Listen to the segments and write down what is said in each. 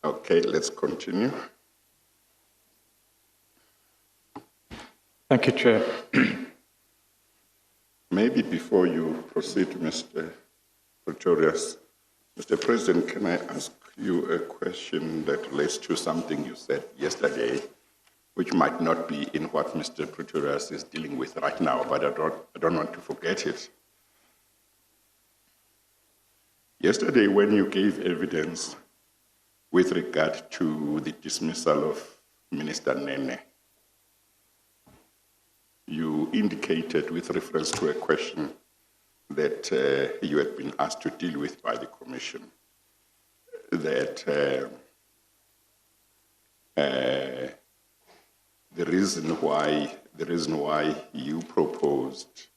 Okay, let's continue. Thank you, Chair. Maybe before you proceed, Mr. Pretorius, Mr. President, can I ask you a question that relates to something you said yesterday, which might not be in what Mr. Pretorius is dealing with right now, but I don't want to forget it. Yesterday, when you gave evidence with regard to the dismissal of Minister Nene, you indicated with reference to a question that you had been asked to deal with by the Commission, that the reason why you proposed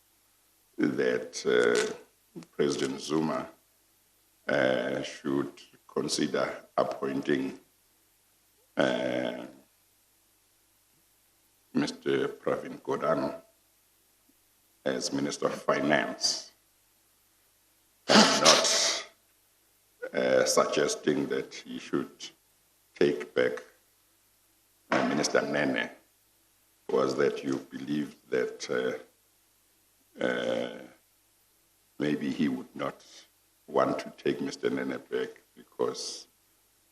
that President Zuma should consider appointing Mr. Pravin Gordhan as Minister of Finance, and not suggesting that he should take back Minister Nene, was that you believed that maybe he would not want to take Mr. Nene back because,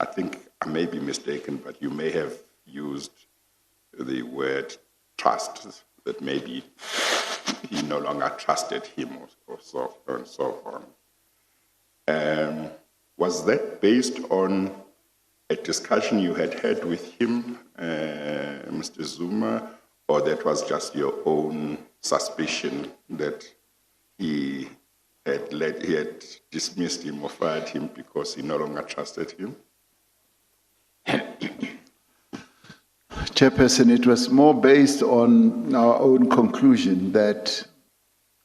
I think I may be mistaken, but you may have used the word trust, that maybe he no longer trusted him or so and so on. Was that based on a discussion you had with him, Mr. Zuma, or that was just your own suspicion that he had dismissed him or fired him because he no longer trusted him? Chairperson, it was more based on our own conclusion that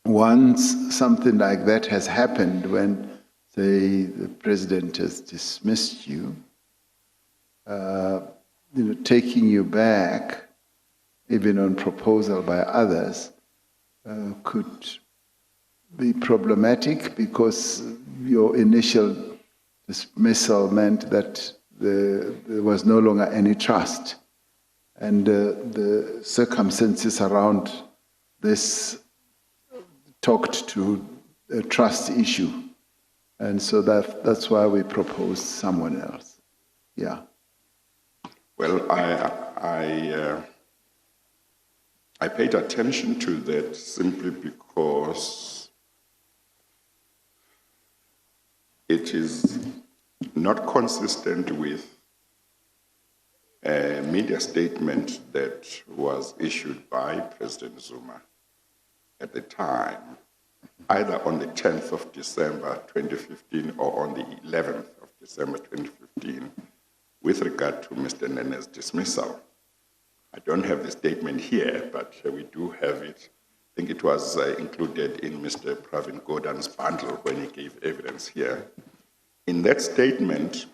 once something like that has happened, when, say, the president has dismissed you, taking you back, even on proposal by others, could be problematic because your initial dismissal meant that there was no longer any trust. And the circumstances around this talked to a trust issue. And so that's why we proposed someone else. Yeah. Well, I paid attention to that simply because it is not consistent with a media statement that was issued by President Zuma at the time, either on the 10th of December 2015 or on the 11th of December 2015, with regard to Mr. Nene's dismissal. I don't have the statement here, but we do have it. I think it was included in Mr. Pravin Gordhan's bundle when he gave evidence here. In that statement,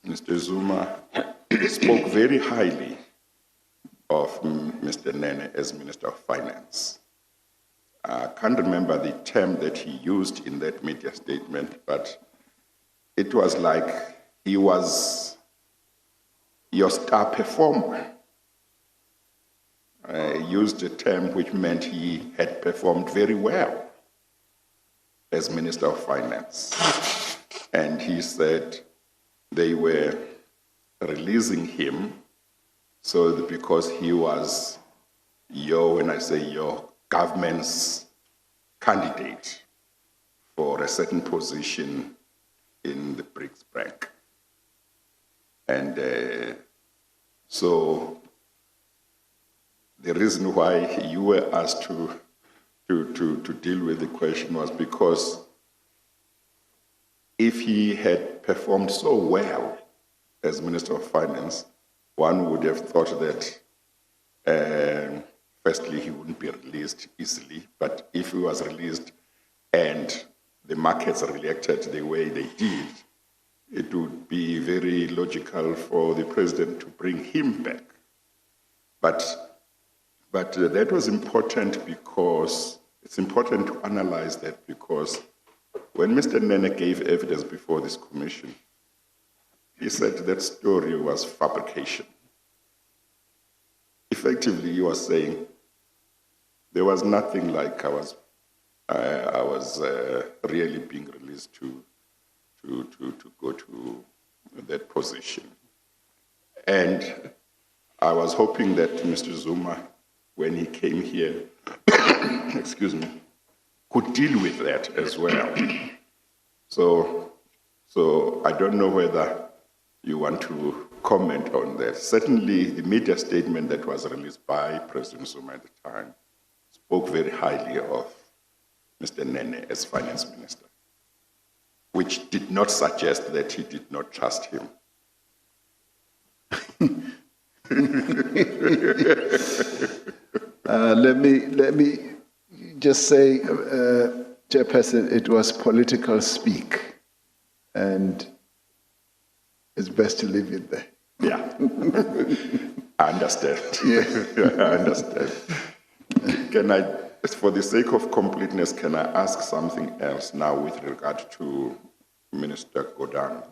Mr. Zuma spoke very highly of Mr. Nene as Minister of Finance. I can't remember the term that he used in that media statement, but it was like he was your star performer. He used a term which meant he had performed very well as Minister of Finance. And he said they were releasing him because he was when I say your government's candidate for a certain position in the BRICS Bank. And so the reason why you were asked to deal with the question was because if he had performed so well as Minister of Finance, one would have thought that firstly, he wouldn't be released easily, but if he was released and the markets reacted the way they did, it would be very logical for the president to bring him back. But that was important because it's important to analyze that, because when Mr. Nene gave evidence before this commission, he said that story was fabrication. Effectively, he was saying there was nothing like I was really being released to go to that position. And I was hoping that Mr. Zuma, when he came here, excuse me, could deal with that as well. So I don't know whether you want to comment on that. Certainly, the media statement that was released by President Zuma at the time spoke very highly of Mr. Nene as finance minister, which did not suggest that he did not trust him. Let me just say, Chairperson, it was political speak, and it's best to leave it there. Yeah, I understand. Yeah. I understand. Can I, for the sake of completeness, can I ask something else now with regard to Minister Godang?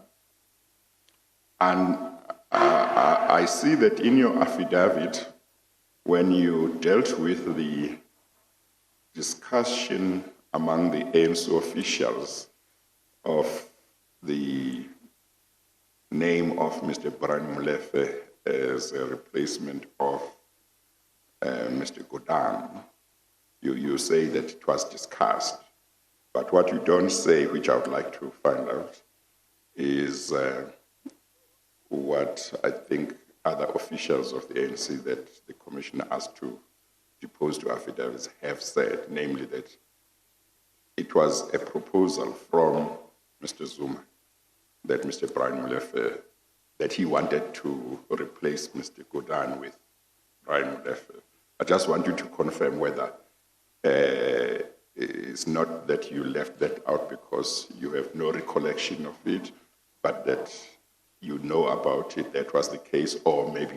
And I see that in your affidavit, when you dealt with the discussion among the ANC officials of the name of Mr. Brian Molefe as a replacement of Mr. Godang, you say that it was discussed. But what you don't say, which I would like to find out, is what I think other officials of the ANC that the commission asked to depose to affidavits have said, namely that it was a proposal from Mr. Zuma that Mr. Brian Molefe, that he wanted to replace Mr. Godang with Brian Molefe. I just want you to confirm whether it's not that you left that out because you have no recollection of it, but that you know about it, that was the case, or maybe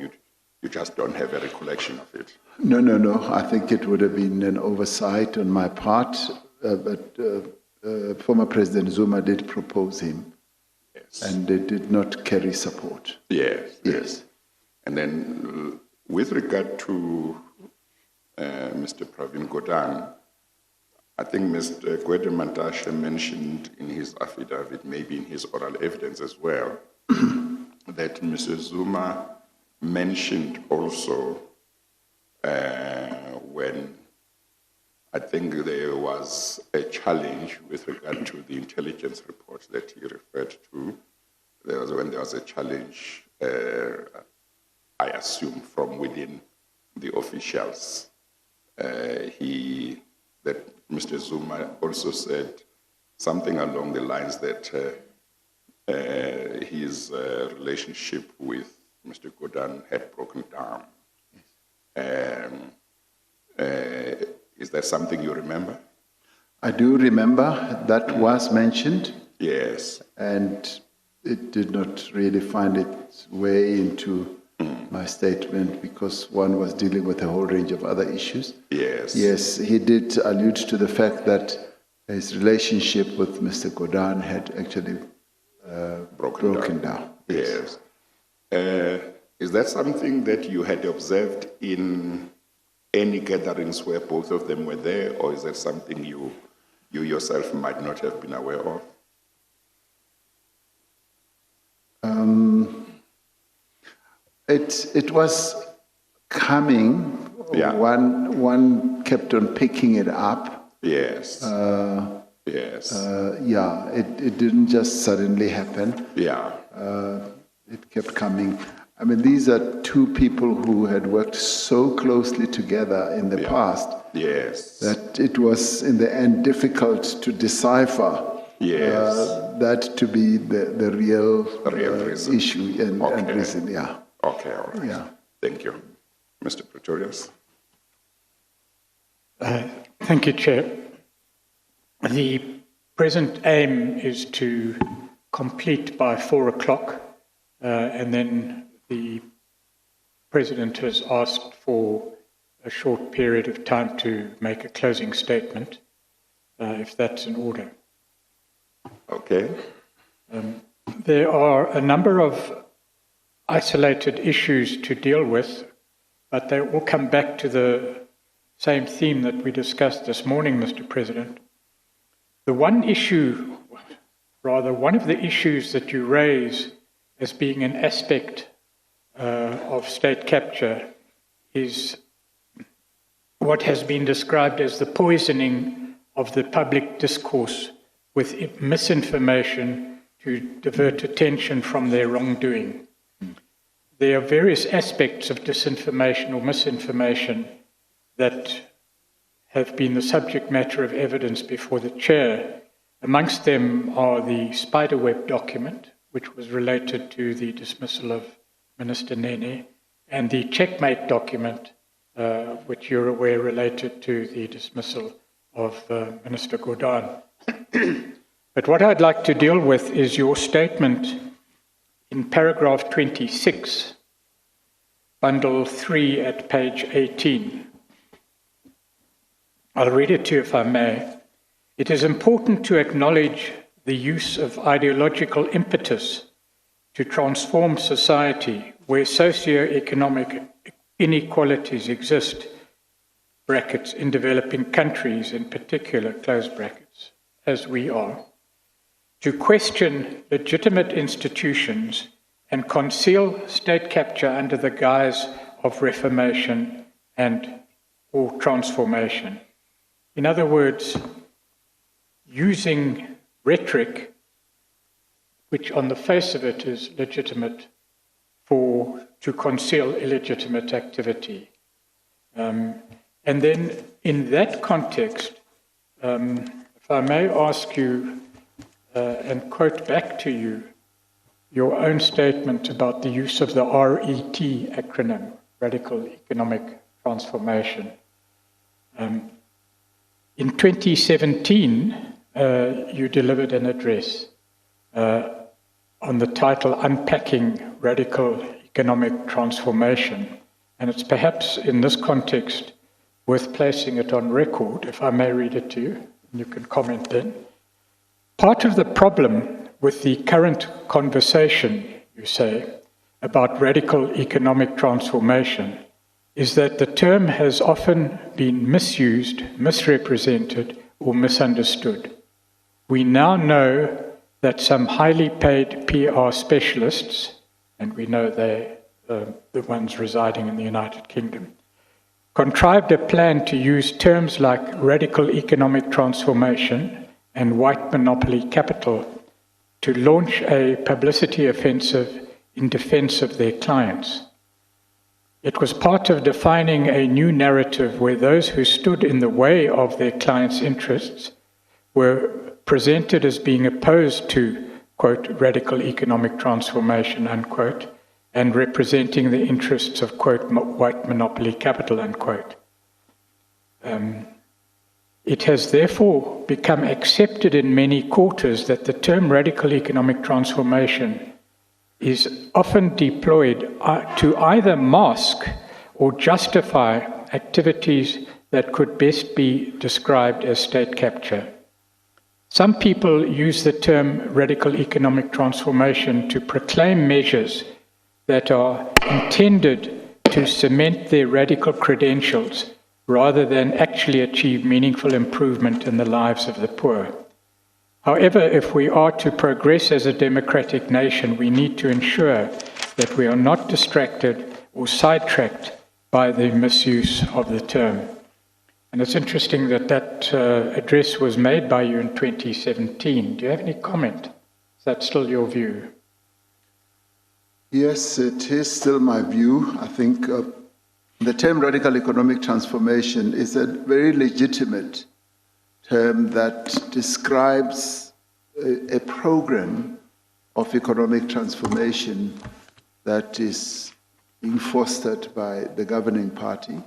you just don't have a recollection of it. No. I think it would have been an oversight on my part, but former President Zuma did propose him. Yes. And they did not carry support. Yes. And then with regard to Mr. Pravin Godang, I think Mr. Gwede Mantashe mentioned in his affidavit, maybe in his oral evidence as well, that Mr. Zuma mentioned also when I think there was a challenge with regard to the intelligence report that he referred to. When there was a challenge, I assume, from within the officials. That Mr. Zuma also said something along the lines that his relationship with Mr. Godang had broken down. Is that something you remember? I do remember that was mentioned. Yes. And it did not really find its way into my statement because one was dealing with a whole range of other issues. Yes. Yes, he did allude to the fact that his relationship with Mr. Godang had actually broken down. Yes. Is that something that you had observed in any gatherings where both of them were there, or is that something you yourself might not have been aware of? It was coming. Yeah. One kept on picking it up. Yes. Yes. Yeah, it didn't just suddenly happen. Yeah. It kept coming. I mean, these are two people who had worked so closely together in the past. Yes. That it was, in the end, difficult to decipher. Yes. That to be the real reason. issue and reason, yeah. Okay, all right. Yeah. Thank you. Mr. Pretorius. Thank you, Chair. The present aim is to complete by 4 o'clock, and then the President has asked for a short period of time to make a closing statement, if that's in order. Okay. There are a number of isolated issues to deal with, but they all come back to the same theme that we discussed this morning, Mr. President. The one issue, rather one of the issues that you raise as being an aspect of state capture is what has been described as the poisoning of the public discourse with misinformation to divert attention from their wrongdoing. There are various aspects of disinformation or misinformation that have been the subject matter of evidence before the chair. Amongst them are the spiderweb document, which was related to the dismissal of Minister Nene, and the checkmate document, which you're aware related to the dismissal of Minister Gordhan. But what I'd like to deal with is your statement in paragraph 26, bundle 3 at page 18. I'll read it to you if I may. It is important to acknowledge the use of ideological impetus to transform society where socio-economic inequalities exist, brackets, in developing countries in particular, close brackets, as we are, to question legitimate institutions and conceal state capture under the guise of reformation and or transformation. In other words, using rhetoric, which on the face of it is legitimate, to conceal illegitimate activity. And then in that context, if I may ask you and quote back to you your own statement about the use of the RET acronym, Radical Economic Transformation. In 2017, you delivered an address on the title Unpacking Radical Economic Transformation. And it's perhaps in this context worth placing it on record, if I may read it to you, and you can comment then. Part of the problem with the current conversation, you say, about radical economic transformation is that the term has often been misused, misrepresented, or misunderstood. We now know that some highly paid PR specialists, and we know they're the ones residing in the United Kingdom, contrived a plan to use terms like radical economic transformation and white monopoly capital to launch a publicity offensive in defense of their clients. It was part of defining a new narrative where those who stood in the way of their clients' interests were presented as being opposed to, quote, radical economic transformation, unquote, and representing the interests of, quote, white monopoly capital, unquote. It has therefore become accepted in many quarters that the term radical economic transformation is often deployed to either mask or justify activities that could best be described as state capture. Some people use the term radical economic transformation to proclaim measures that are intended to cement their radical credentials rather than actually achieve meaningful improvement in the lives of the poor. However, if we are to progress as a democratic nation, we need to ensure that we are not distracted or sidetracked by the misuse of the term. And it's interesting that that address was made by you in 2017. Do you have any comment? Is that still your view? Yes, it is still my view. I think the term radical economic transformation is a very legitimate term that describes a program of economic transformation that is being fostered by the governing party.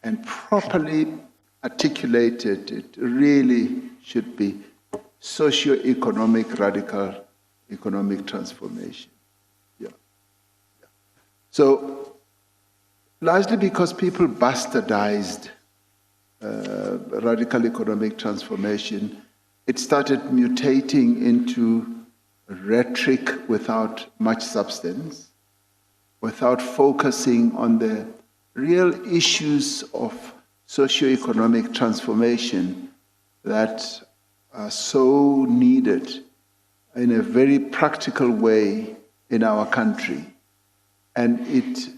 And properly articulated, it really should be socio-economic radical economic transformation. Yeah. So, largely because people bastardized radical economic transformation, it started mutating into rhetoric without much substance, without focusing on the real issues of socio-economic transformation that are so needed in a very practical way in our country. And it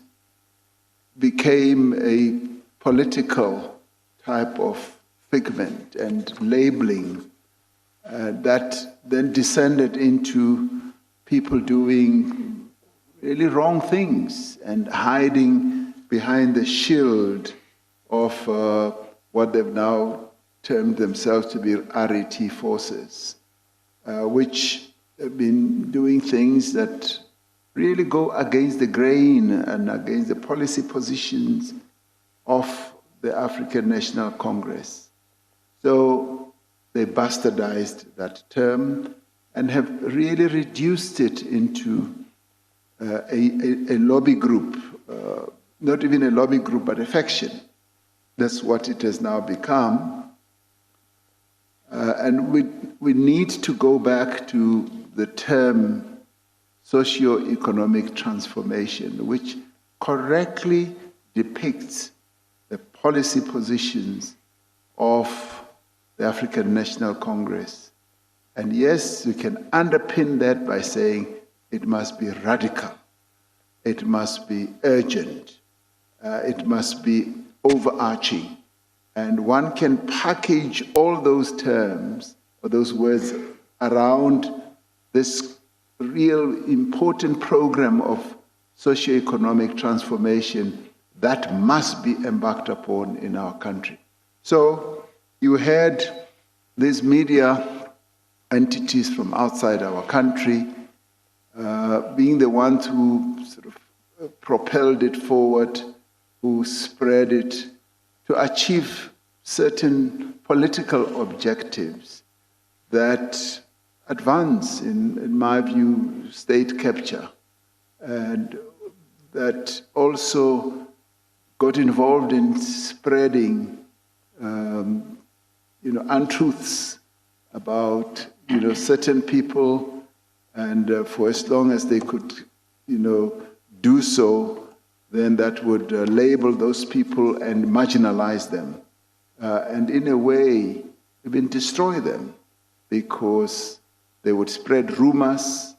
became a political type of figment and labeling that then descended into people doing really wrong things and hiding behind the shield of what they've now termed themselves to be RET forces, which have been doing things that really go against the grain and against the policy positions of the African National Congress. So they bastardized that term and have really reduced it into a lobby group, not even a lobby group, but a faction. That's what it has now become. And we need to go back to the term socio-economic transformation, which correctly depicts the policy positions of the African National Congress. And yes, we can underpin that by saying it must be radical, it must be urgent, it must be overarching. And one can package all those terms or those words around this real important program of socio-economic transformation that must be embarked upon in our country. So you had these media entities from outside our country being the ones who sort of propelled it forward, who spread it to achieve certain political objectives that advance, in my view, state capture, and that also got involved in spreading, untruths about, certain people, and for as long as they could, do so, then that would label those people and marginalize them, and in a way, even destroy them, because they would spread rumors,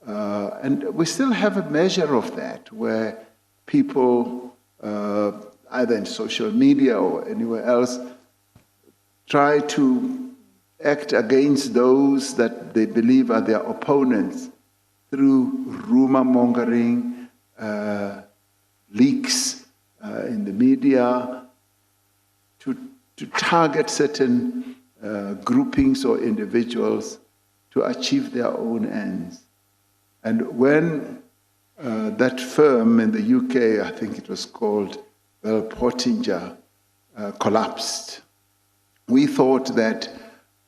and we still have a measure of that, where people, either in social media or anywhere else, try to act against those that they believe are their opponents through rumor mongering, leaks in the media, to target certain groupings or individuals to achieve their own ends. And when that firm in the UK, I think it was called Pottinger, collapsed, we thought that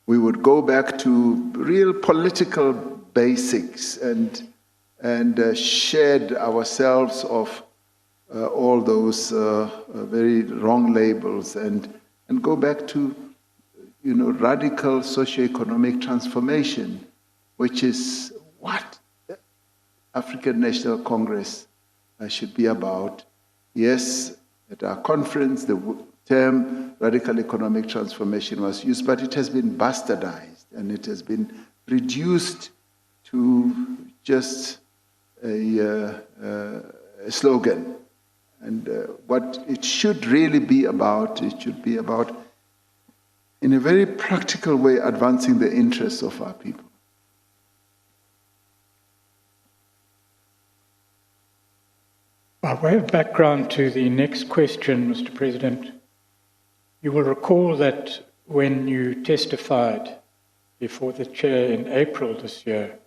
we would go back to real political basics and shed ourselves of all those very wrong labels and go back to radical socio-economic transformation, which is what African National Congress should be about. Yes, at our conference, the term radical economic transformation was used, but it has been bastardized and it has been reduced to just a slogan. And what it should really be about, it should be about, in a very practical way, advancing the interests of our people. By way of background to the next question, Mr. President, you will recall that when you testified before the chair in April this year,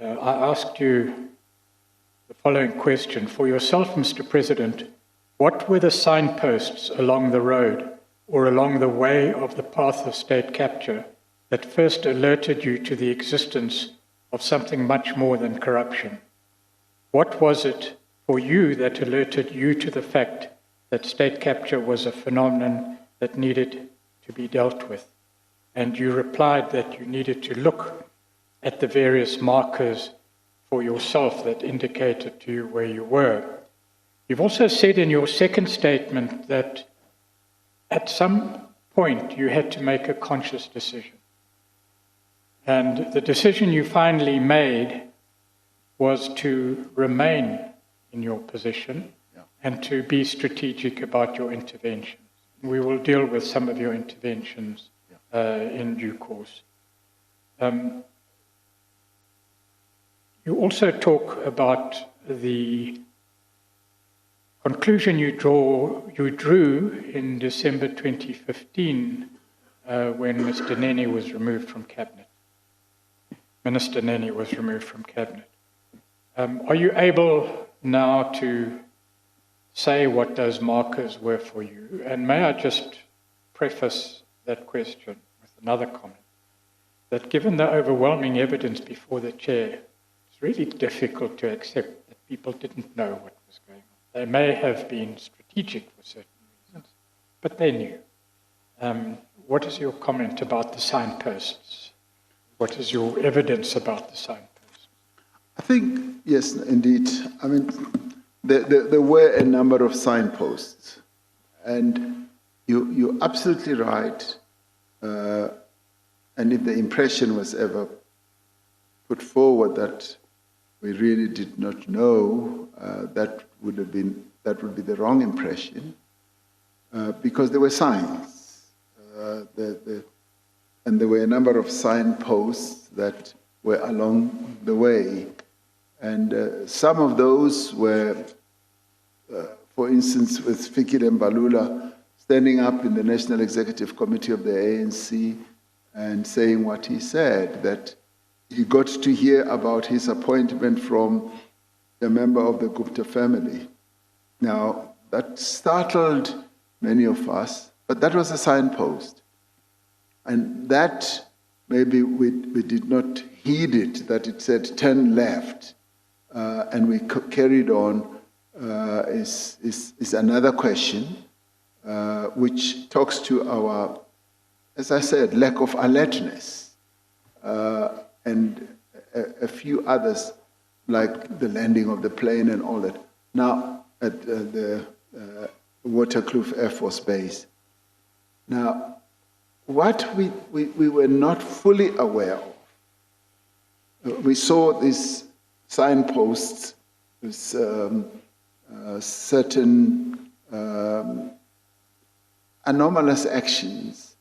I asked you the following question. For yourself, Mr. President, what were the signposts along the road or along the way of the path of state capture that first alerted you to the existence of something much more than corruption? What was it for you that alerted you to the fact that state capture was a phenomenon that needed to be dealt with? And you replied that you needed to look at the various markers for yourself that indicated to you where you were. You've also said in your second statement that at some point you had to make a conscious decision. And the decision you finally made was to remain in your position and to be strategic about your interventions. We will deal with some of your interventions in due course. You also talk about the conclusion you drew in December 2015 when Mr. Nene was removed from cabinet. Minister Nene was removed from cabinet. Are you able now to say what those markers were for you? And may I just preface that question with another comment, that given the overwhelming evidence before the chair, it's really difficult to accept that people didn't know what was going on. They may have been strategic for certain reasons, but they knew. What is your comment about the signposts? What is your evidence about the signposts? I think, yes, indeed. I mean, there were a number of signposts, and you're absolutely right. And if the impression was ever put forward that we really did not know, that would be the wrong impression, because there were signs, and there were a number of signposts that were along the way. And some of those were, for instance, with Fikile Mbalula standing up in the National Executive Committee of the ANC and saying what he said, that he got to hear about his appointment from a member of the Gupta family. Now, that startled many of us, but that was a signpost. And that, maybe we did not heed it, that it said 10 left, and we carried on, is another question, which talks to our, as I said, lack of alertness, and a few others, like the landing of the plane and all that. Now, at the Waterkloof Air Force Base. Now, what we were not fully aware of, we saw these signposts, with certain anomalous actions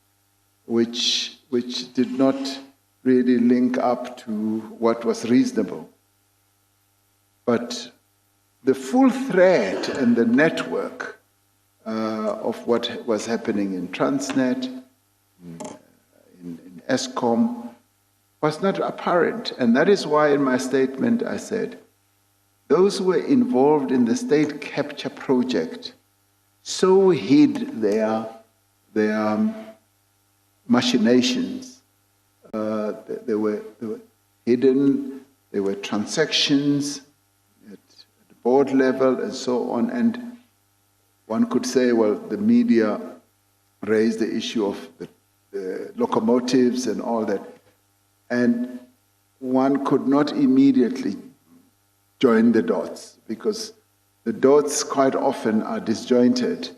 which did not really link up to what was reasonable. But the full thread and the network of what was happening in Transnet, in Eskom, was not apparent. And that is why in my statement I said, those who were involved in the state capture project so hid their machinations. They were hidden, there were transactions at the board level and so on. And one could say, well, the media raised the issue of the locomotives and all that. And one could not immediately join the dots, because the dots quite often are disjointed,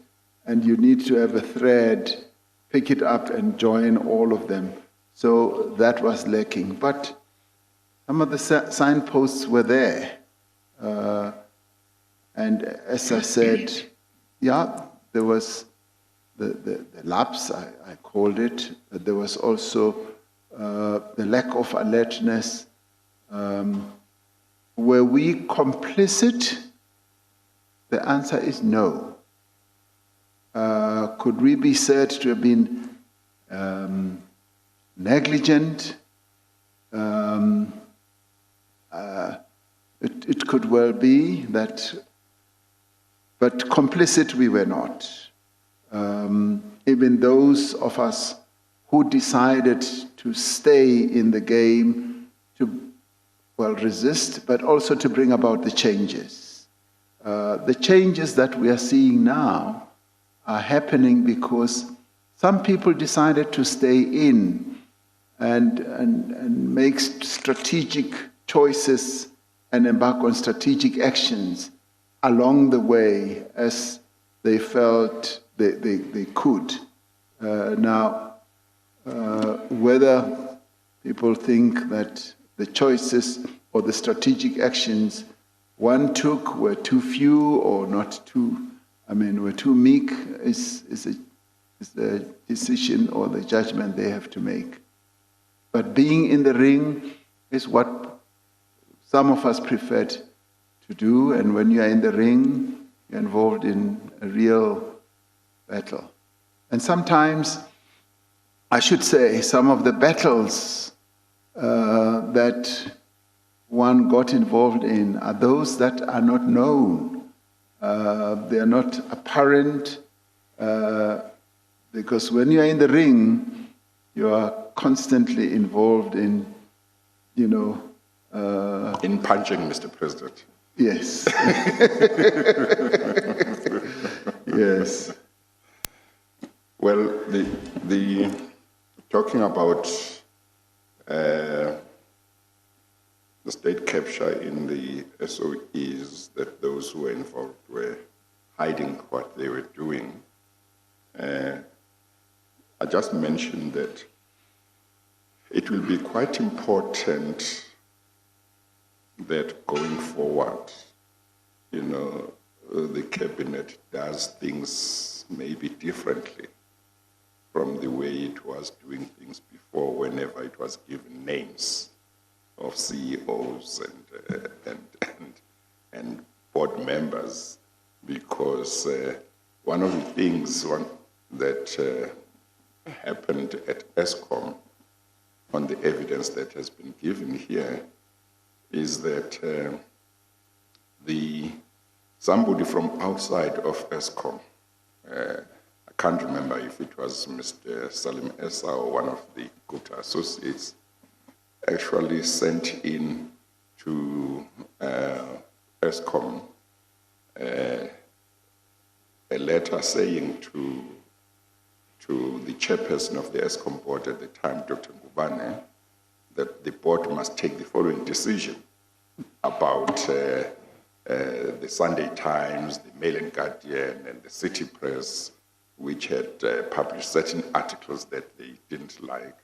and you need to have a thread, pick it up and join all of them. So that was lacking. But some of the signposts were there. And as I said, yeah, there was the lapse, I called it, but there was also the lack of alertness. Were we complicit? The answer is no. Could we be said to have been negligent? It could well be that, but complicit we were not. Even those of us who decided to stay in the game, to, well, resist, but also to bring about the changes. The changes that we are seeing now are happening because some people decided to stay in and make strategic choices and embark on strategic actions along the way as they felt they could. Whether people think that the choices or the strategic actions one took were too few or not too, were too meek is the decision or the judgment they have to make. But being in the ring is what some of us preferred to do, and when you are in the ring, you're involved in a real battle. And sometimes, I should say, some of the battles that one got involved in are those that are not known. They are not apparent, because when you are in the ring, you are constantly involved in, in punching, Mr. President. Yes. Yes. Well, the talking about the state capture in the SOEs, that those who were involved were hiding what they were doing. I just mentioned that it will be quite important that going forward, the cabinet does things maybe differently from the way it was doing things before, whenever it was given names of CEOs and board members, because one of the things that happened at Eskom, on the evidence that has been given here, is that somebody from outside of Eskom, I can't remember if it was Mr. Salim Essa or one of the Kuta associates, actually sent in to Eskom a letter saying to the chairperson of the Eskom board at the time, Dr. Ngubane, that the board must take the following decision about the Sunday Times, the Mail and Guardian, and the City Press, which had published certain articles that they didn't like.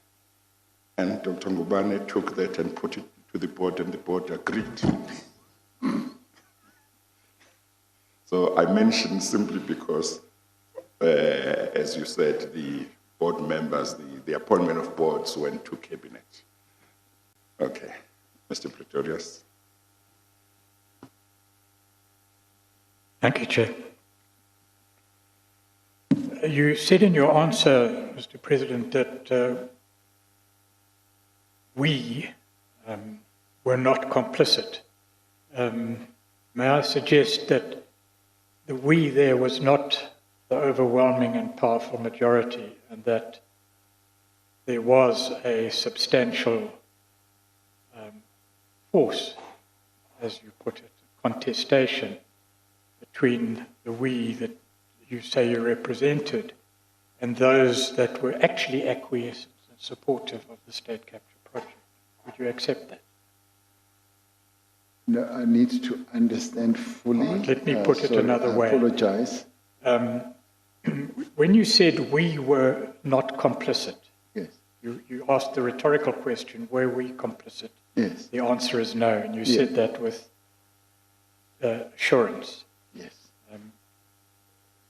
And Dr. Ngubane took that and put it to the board, and the board agreed. So I mentioned simply because, as you said, the board members, the appointment of boards went to cabinet. Okay, Mr. Pretorius. Thank you, Chair. You said in your answer, Mr. President, that we were not complicit. May I suggest that the we there was not the overwhelming and powerful majority, and that there was a substantial force, as you put it, contestation between the we that you say you represented and those that were actually acquiescent and supportive of the state capture project. Would you accept that? No, I need to understand fully. Right, let me put it another way. I apologize. When you said we were not complicit, Yes. you asked the rhetorical question, were we complicit? Yes. The answer is no, and you said that with assurance. Yes.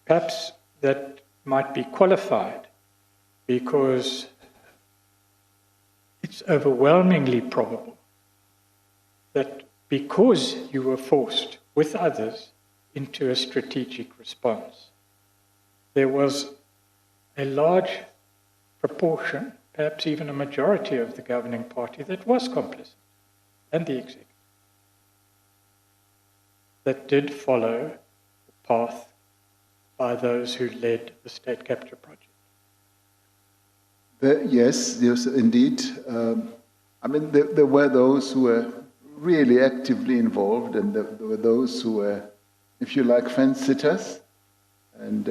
Perhaps that might be qualified because it's overwhelmingly probable that because you were forced with others into a strategic response, there was a large proportion, perhaps even a majority of the governing party that was complicit, and the executive, that did follow the path by those who led the state capture project. Yes, indeed. There were those who were really actively involved, and there were those who were, if you like, fence-sitters, and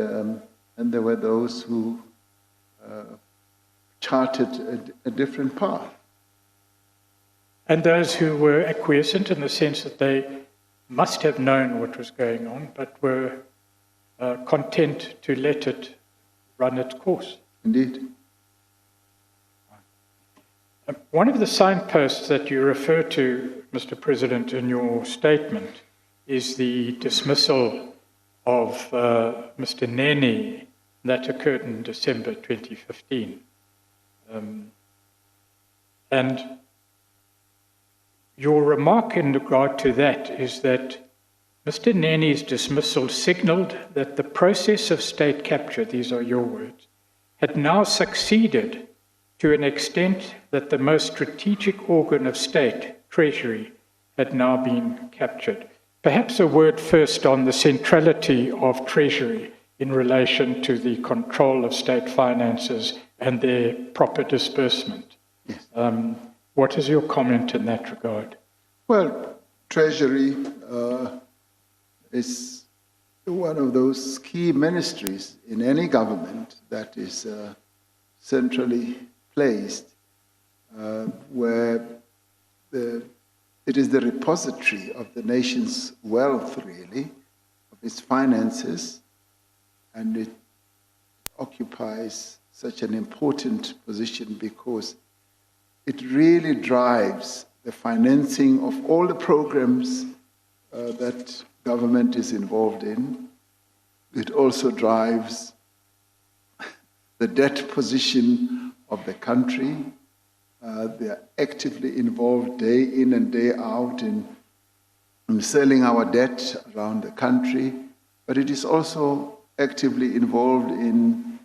there were those who charted a different path. And those who were acquiescent in the sense that they must have known what was going on, but were content to let it run its course. Indeed. One of the signposts that you refer to, Mr. President, in your statement is the dismissal of Mr. Nene that occurred in December 2015. And your remark in regard to that is that Mr. Nene's dismissal signalled that the process of state capture, these are your words, had now succeeded to an extent that the most strategic organ of state, Treasury, had now been captured. Perhaps a word first on the centrality of Treasury in relation to the control of state finances and their proper disbursement. Yes. What is your comment in that regard? Well, Treasury is one of those key ministries in any government that is centrally placed, where it is the repository of the nation's wealth, really, of its finances, and it occupies such an important position because it really drives the financing of all the programs that government is involved in. It also drives the debt position of the country. They are actively involved day in and day out in selling our debt around the country, but it is also actively involved in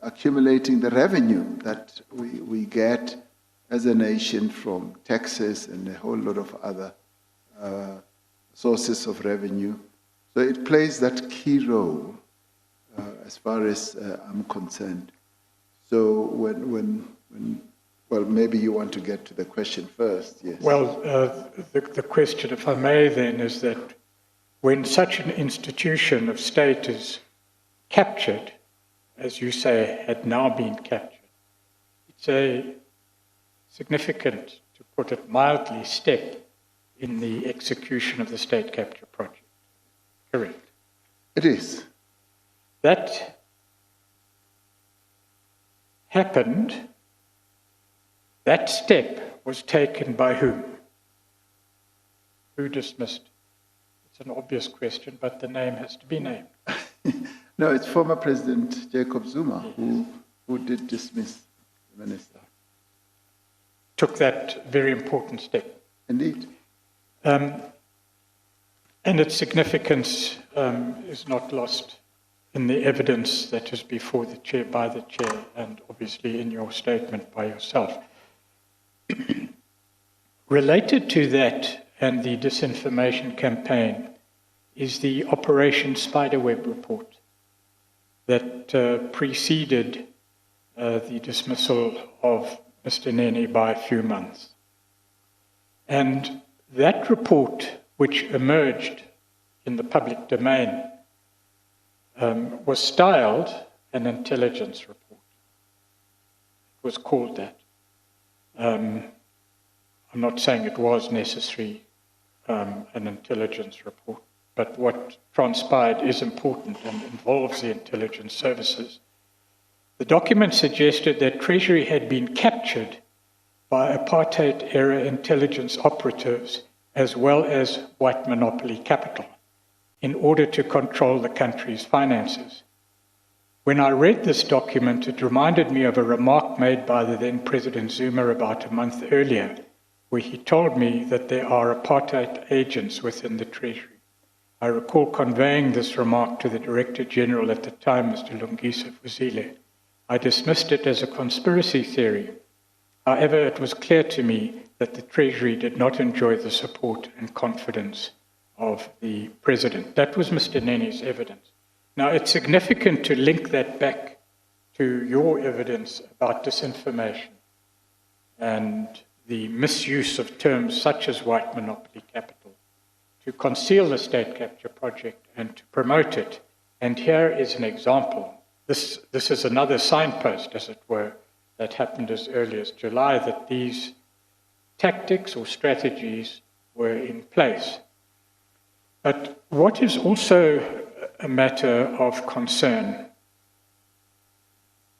accumulating the revenue that we get as a nation from taxes and a whole lot of other sources of revenue. So it plays that key role as far as I'm concerned. So well, maybe you want to get to the question first, yes. Well, the question, if I may then, is that when such an institution of state is captured, as you say, had now been captured, it's a significant, to put it mildly, step in the execution of the state capture project. Correct? It is. That happened, that step was taken by whom? Who dismissed? It's an obvious question, but the name has to be named. No, it's former President Jacob Zuma who did dismiss the minister. Took that very important step. Indeed. And its significance is not lost in the evidence that is before the chair, by the chair, and obviously in your statement by yourself. Related to that and the disinformation campaign is the Operation Spiderweb report that preceded the dismissal of Mr. Nene by a few months. And that report, which emerged in the public domain, was styled an intelligence report. It was called that. I'm not saying it was necessary, an intelligence report, but what transpired is important and involves the intelligence services. The document suggested that Treasury had been captured by apartheid-era intelligence operatives as well as white monopoly capital in order to control the country's finances. When I read this document, it reminded me of a remark made by the then President Zuma about a month earlier, where he told me that there are apartheid agents within the Treasury. I recall conveying this remark to the Director General at the time, Mr. Lungisa Fuzile. I dismissed it as a conspiracy theory. However, it was clear to me that the Treasury did not enjoy the support and confidence of the President. That was Mr. Nene's evidence. Now, it's significant to link that back to your evidence about disinformation and the misuse of terms such as white monopoly capital to conceal the state capture project and to promote it. And here is an example. This is another signpost, as it were, that happened as early as July, that these tactics or strategies were in place. But what is also a matter of concern,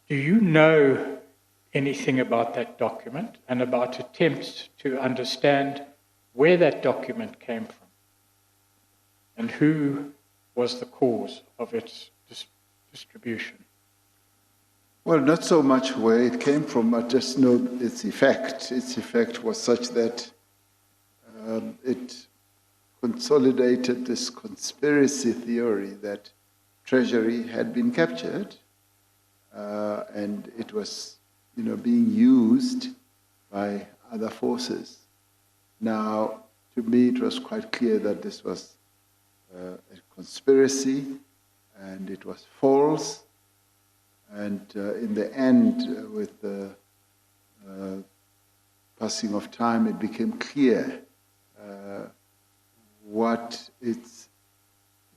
do you know anything about that document and about attempts to understand where that document came from and who was the cause of its distribution? Well, not so much where it came from, I just know its effect. Its effect was such that it consolidated this conspiracy theory that Treasury had been captured and it was, being used by other forces. Now, to me, it was quite clear that this was a conspiracy and it was false. And in the end, with the passing of time, it became clear what its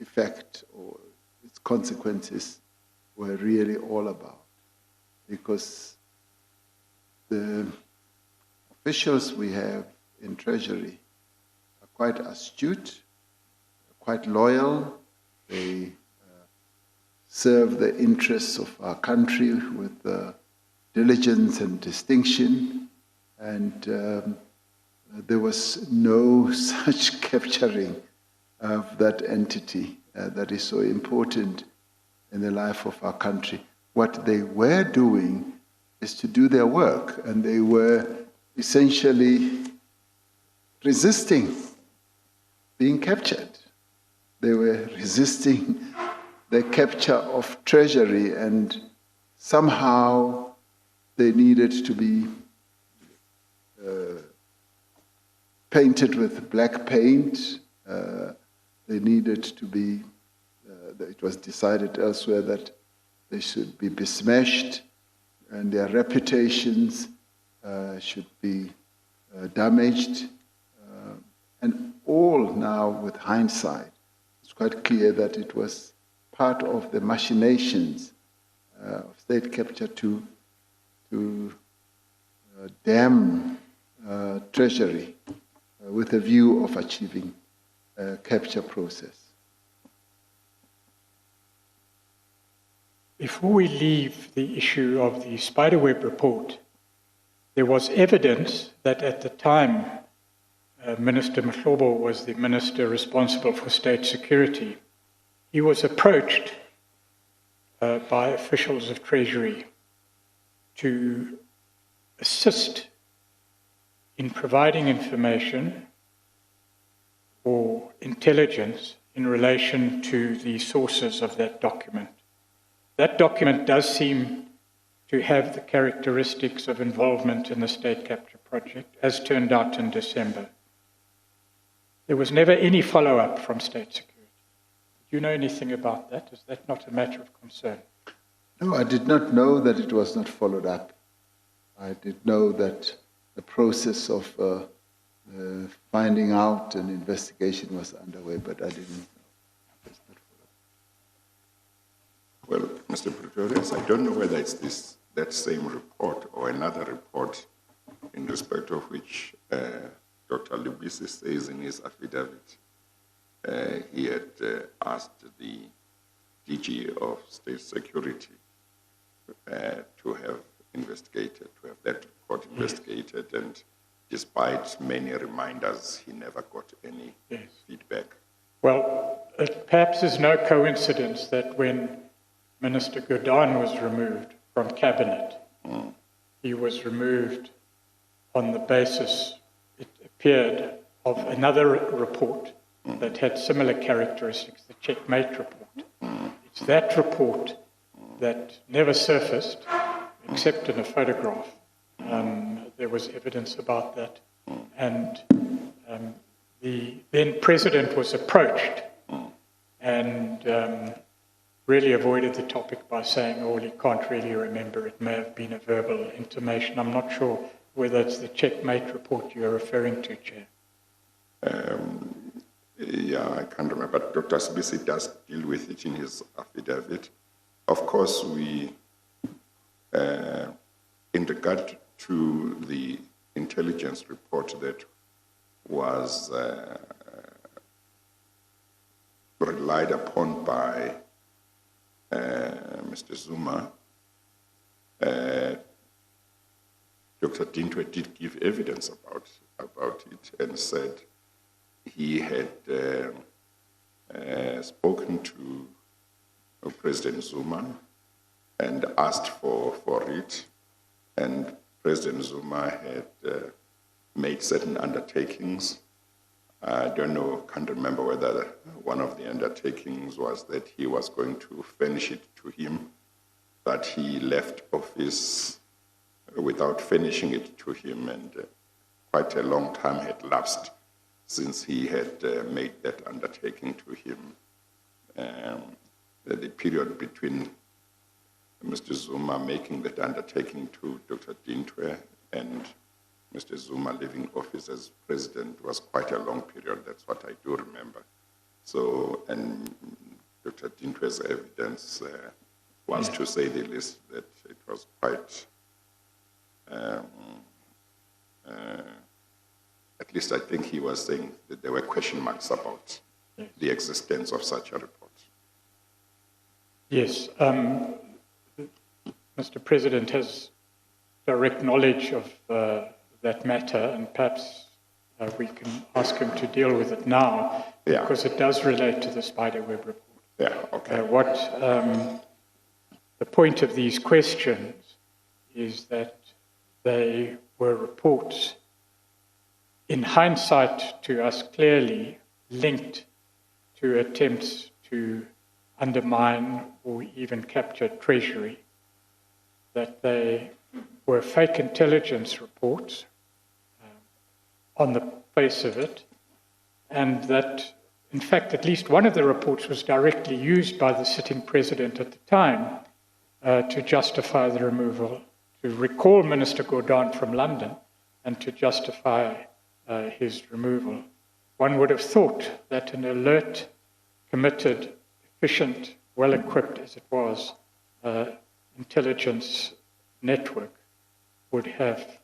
effect or its consequences were really all about. Because the officials we have in Treasury are quite astute, quite loyal. They serve the interests of our country with diligence and distinction, and there was no such capturing of that entity that is so important in the life of our country. What they were doing is to do their work, and they were essentially resisting being captured. They were resisting the capture of Treasury, and somehow they needed to be painted with black paint. They needed to be, it was decided elsewhere that they should be besmashed and their reputations should be damaged. And all now, with hindsight, it's quite clear that it was part of the machinations of state capture to dam Treasury with a view of achieving a capture process. Before we leave the issue of the Spiderweb report, there was evidence that at the time Minister Mhlobo was the minister responsible for state security. He was approached by officials of Treasury to assist in providing information or intelligence in relation to the sources of that document. That document does seem to have the characteristics of involvement in the state capture project, as turned out in December. There was never any follow-up from state security. Do you know anything about that? Is that not a matter of concern? No, I did not know that it was not followed up. I did know that the process of finding out an investigation was underway, but I didn't know. It was not followed up. Well, Mr. Pretorius, I don't know whether it's that same report or another report in respect of which Dr. Lubisi says in his affidavit he had asked the DG of State Security to have investigated, to have that report investigated, and despite many reminders, he never got any feedback. Well, it perhaps is no coincidence that when Minister Gordhan was removed from Cabinet, he was removed on the basis, it appeared, of another report that had similar characteristics, the Checkmate report. It's that report that never surfaced, except in a photograph. There was evidence about that. And the then president was approached and really avoided the topic by saying, oh, well, he can't really remember. It may have been a verbal intimation. I'm not sure whether it's the Checkmate report you're referring to, Chair. Yeah, I can't remember, but Dr. SABC does deal with it in his affidavit. Of course, we in regard to the intelligence report that was relied upon by Mr. Zuma, Dr. Dintwe did give evidence about it and said he had spoken to President Zuma and asked for it, and President Zuma had made certain undertakings. I don't know, can't remember whether one of the undertakings was that he was going to furnish it to him, that he left office without finishing it to him, and quite a long time had lapsed since he had made that undertaking to him. The period between Mr. Zuma making that undertaking to Dr. Dintwe and Mr. Zuma leaving office as president was quite a long period. That's what I do remember. So, and Dr. Dintwe's evidence was, to say the least, that it was quite, at least I think he was saying that there were question marks about the existence of such a report. Yes. Mr. President has direct knowledge of that matter, and perhaps we can ask him to deal with it now, because it does relate to the Spiderweb report. Yeah, okay. The point of these questions is that they were reports, in hindsight to us clearly, linked to attempts to undermine or even capture Treasury, that they were fake intelligence reports on the face of it, and that, in fact, at least one of the reports was directly used by the sitting president at the time to justify the removal, to recall Minister Gordon from London and to justify his removal. One would have thought that an alert, committed, efficient, well-equipped as it was, intelligence network would have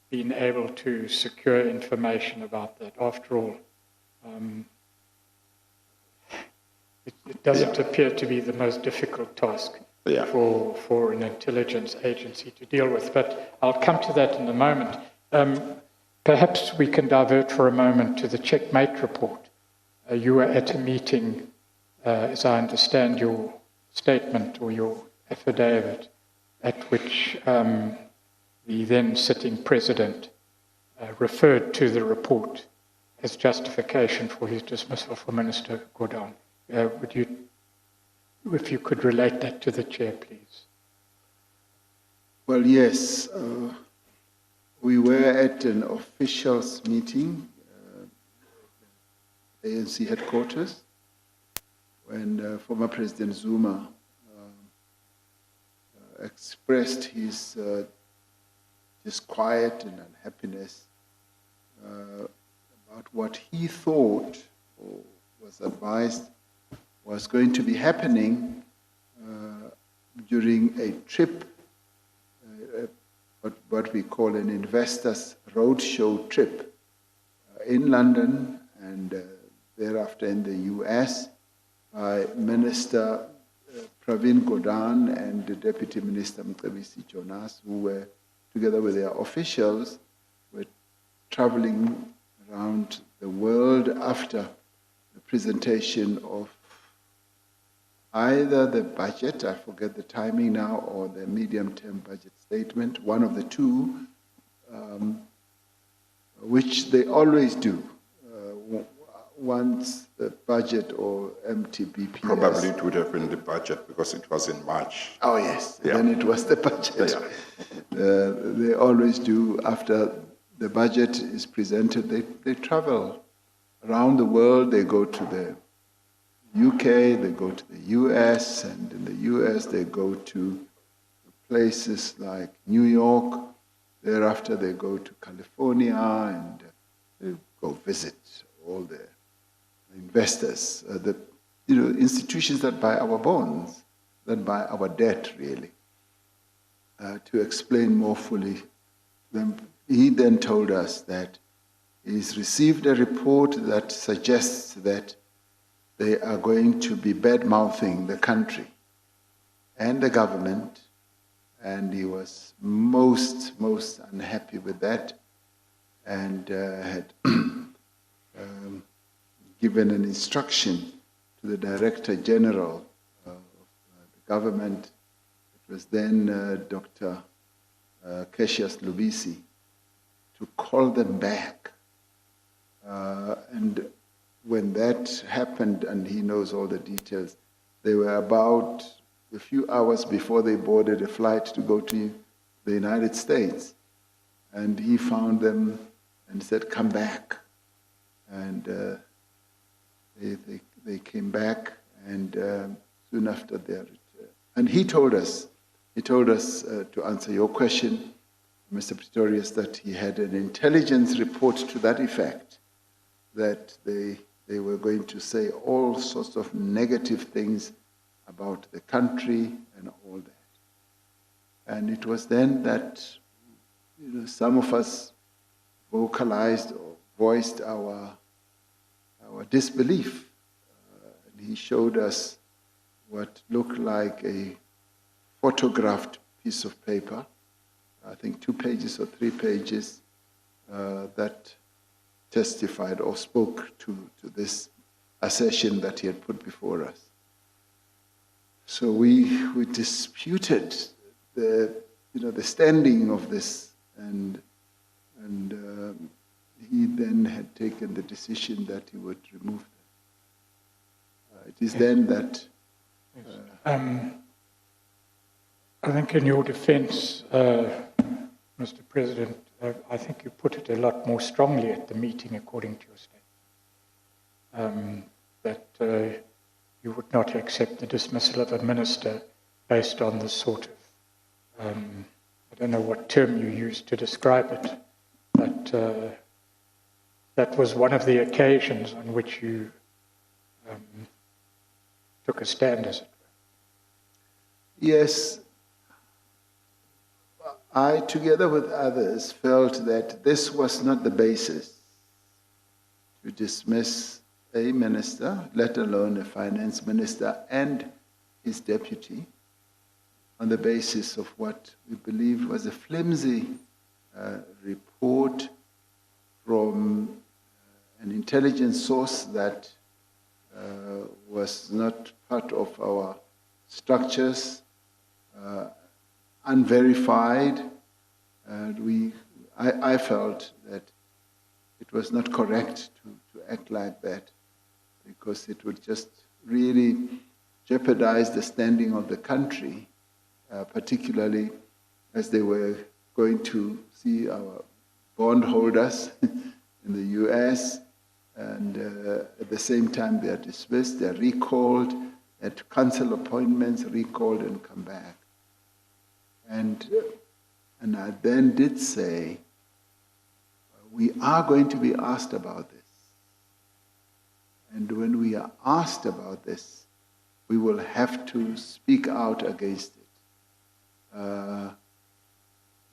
been able to secure information about that. After all, it doesn't appear to be the most difficult task for an intelligence agency to deal with, but I'll come to that in a moment. Perhaps we can divert for a moment to the Checkmate report. You were at a meeting, as I understand your statement or your affidavit, at which the then sitting president referred to the report as justification for his dismissal for Minister Gordon. Would you, if you could relate that to the chair, please? Well, yes. We were at an officials meeting, ANC headquarters, when former President Zuma expressed his disquiet and unhappiness about what he thought or was advised was going to be happening during a trip, what we call an investors' roadshow trip in London and thereafter in the US by Minister Pravin Gordhan and the Deputy Minister Mcebisi Jonas, who were, together with their officials, were traveling around the world after the presentation of either the budget, I forget the timing now, or the medium-term budget statement, one of the two, which they always do once the budget or MTBP. Probably it would have been the budget because it was in March. Oh, yes. Yeah. Then it was the budget. Yeah. They always do. After the budget is presented, they travel around the world. They go to the UK, they go to the US, and in the US they go to places like New York. Thereafter they go to California and they go visit all the investors, the institutions that buy our bonds, that buy our debt, really. to explain more fully. He then told us that he's received a report that suggests that they are going to be bad-mouthing the country and the government, and he was most unhappy with that, and had given an instruction to the Director General of the government. It was then Dr. Cassius Lubisi, to call them back. And when that happened, and he knows all the details, they were about a few hours before they boarded a flight to go to the United States. And he found them and said, "Come back." And they came back, and soon after their return. And he told us to answer your question, Mr. Pretorius, that he had an intelligence report to that effect, that they were going to say all sorts of negative things about the country and all that. And it was then that some of us vocalized or voiced our disbelief. And he showed us what looked like a photographed piece of paper, I think 2 pages or 3 pages, that testified or spoke to this assertion that he had put before us. So we disputed the standing of this, and he then had taken the decision that he would remove them. It is then that. I think in your defense, Mr. President, I think you put it a lot more strongly at the meeting, according to your statement, that you would not accept the dismissal of a minister based on the sort of, I don't know what term you used to describe it, but that was one of the occasions on which you took a stand, as it were. Yes. I, together with others, felt that this was not the basis to dismiss a minister, let alone a finance minister and his deputy, on the basis of what we believe was a flimsy report from an intelligence source that was not part of our structures, unverified, and I felt that it was not correct to act like that, because it would just really jeopardize the standing of the country, particularly as they were going to see our bondholders in the US, and at the same time they are dismissed, they are recalled, they had to cancel appointments, recalled, and come back. And I then did say, we are going to be asked about this. And when we are asked about this, we will have to speak out against it.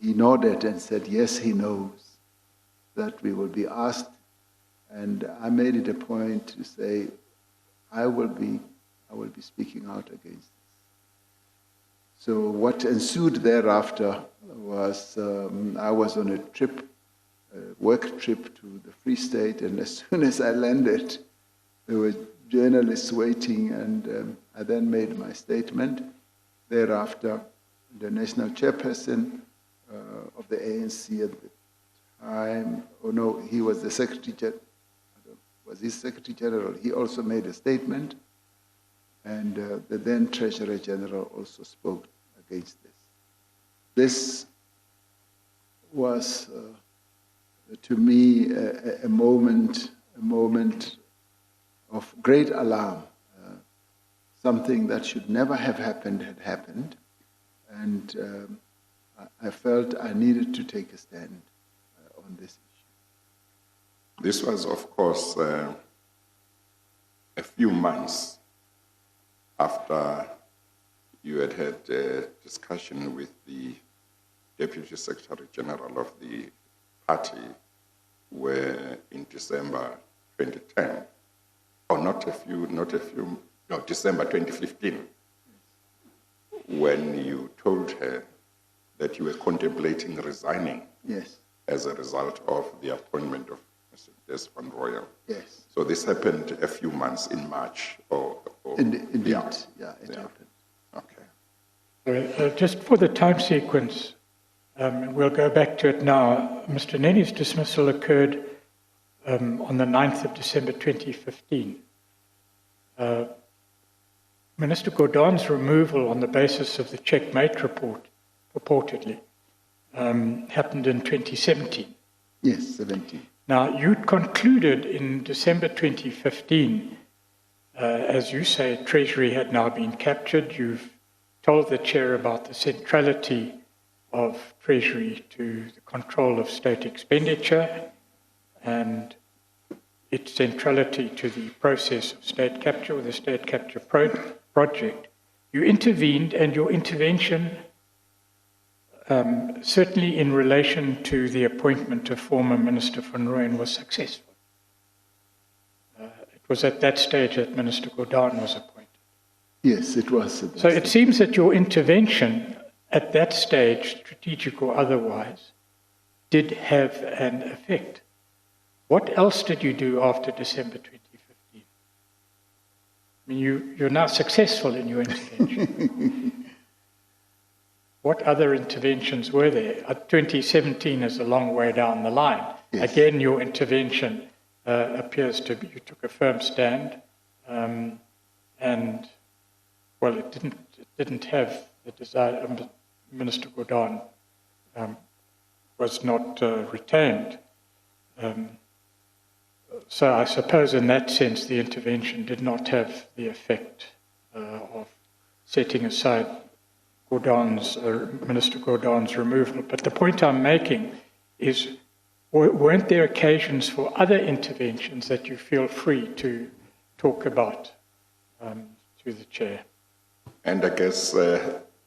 He nodded and said, yes, he knows that we will be asked. And I made it a point to say, I will be speaking out against this. So what ensued thereafter was, I was on a trip, a work trip to the Free State, and as soon as I landed, there were journalists waiting, and I then made my statement. Thereafter, the national chairperson of the ANC at the time, he was the Secretary General, was his Secretary General, he also made a statement, and the then Treasurer General also spoke against this. This was, to me, a moment of great alarm. Something that should never have happened had happened, and I felt I needed to take a stand on this issue. This was, of course, a few months after you had had a discussion with the Deputy Secretary General of the party were in December 2010, or December 2015, when you told her that you were contemplating resigning Yes. as a result of the appointment of Mr. Des Van Rooyen. Yes. So this happened a few months in March. Indeed. Yeah. Yeah, it happened. Okay. Just for the time sequence, we'll go back to it now. Mr. Neni's dismissal occurred on the 9th of December 2015. Minister Gordon's removal on the basis of the checkmate report, purportedly, happened in 2017. Yes, 17. Now, you'd concluded in December 2015, as you say, Treasury had now been captured. You've told the chair about the centrality of Treasury to the control of state expenditure and its centrality to the process of state capture, or the state capture project. You intervened, and your intervention, certainly in relation to the appointment of former Minister Van Rooyen, was successful. It was at that stage that Minister Gordon was appointed. Yes, it was. So it seems that your intervention at that stage, strategic or otherwise, did have an effect. What else did you do after December 2015? I mean, you're now successful in your intervention. What other interventions were there? 2017 is a long way down the line. Yes. Again, your intervention appears to be, you took a firm stand, and, well, it didn't have the desire. Minister Gordon was not retained. So I suppose in that sense the intervention did not have the effect of setting aside Minister Gordon's removal. But the point I'm making is, weren't there occasions for other interventions that you feel free to talk about to the chair? And I guess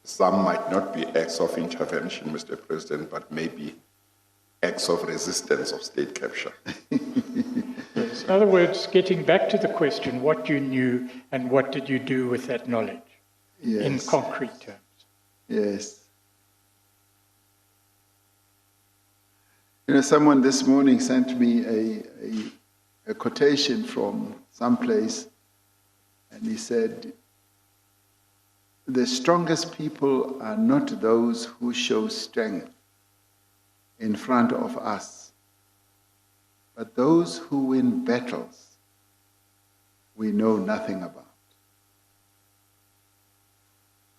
some might not be acts of intervention, Mr. President, but maybe acts of resistance of state capture. Yes. In other words, getting back to the question, what you knew and what did you do with that knowledge, Yes. in concrete terms? Yes. You know, someone this morning sent me a quotation from someplace, and he said, "The strongest people are not those who show strength in front of us, but those who win battles we know nothing about."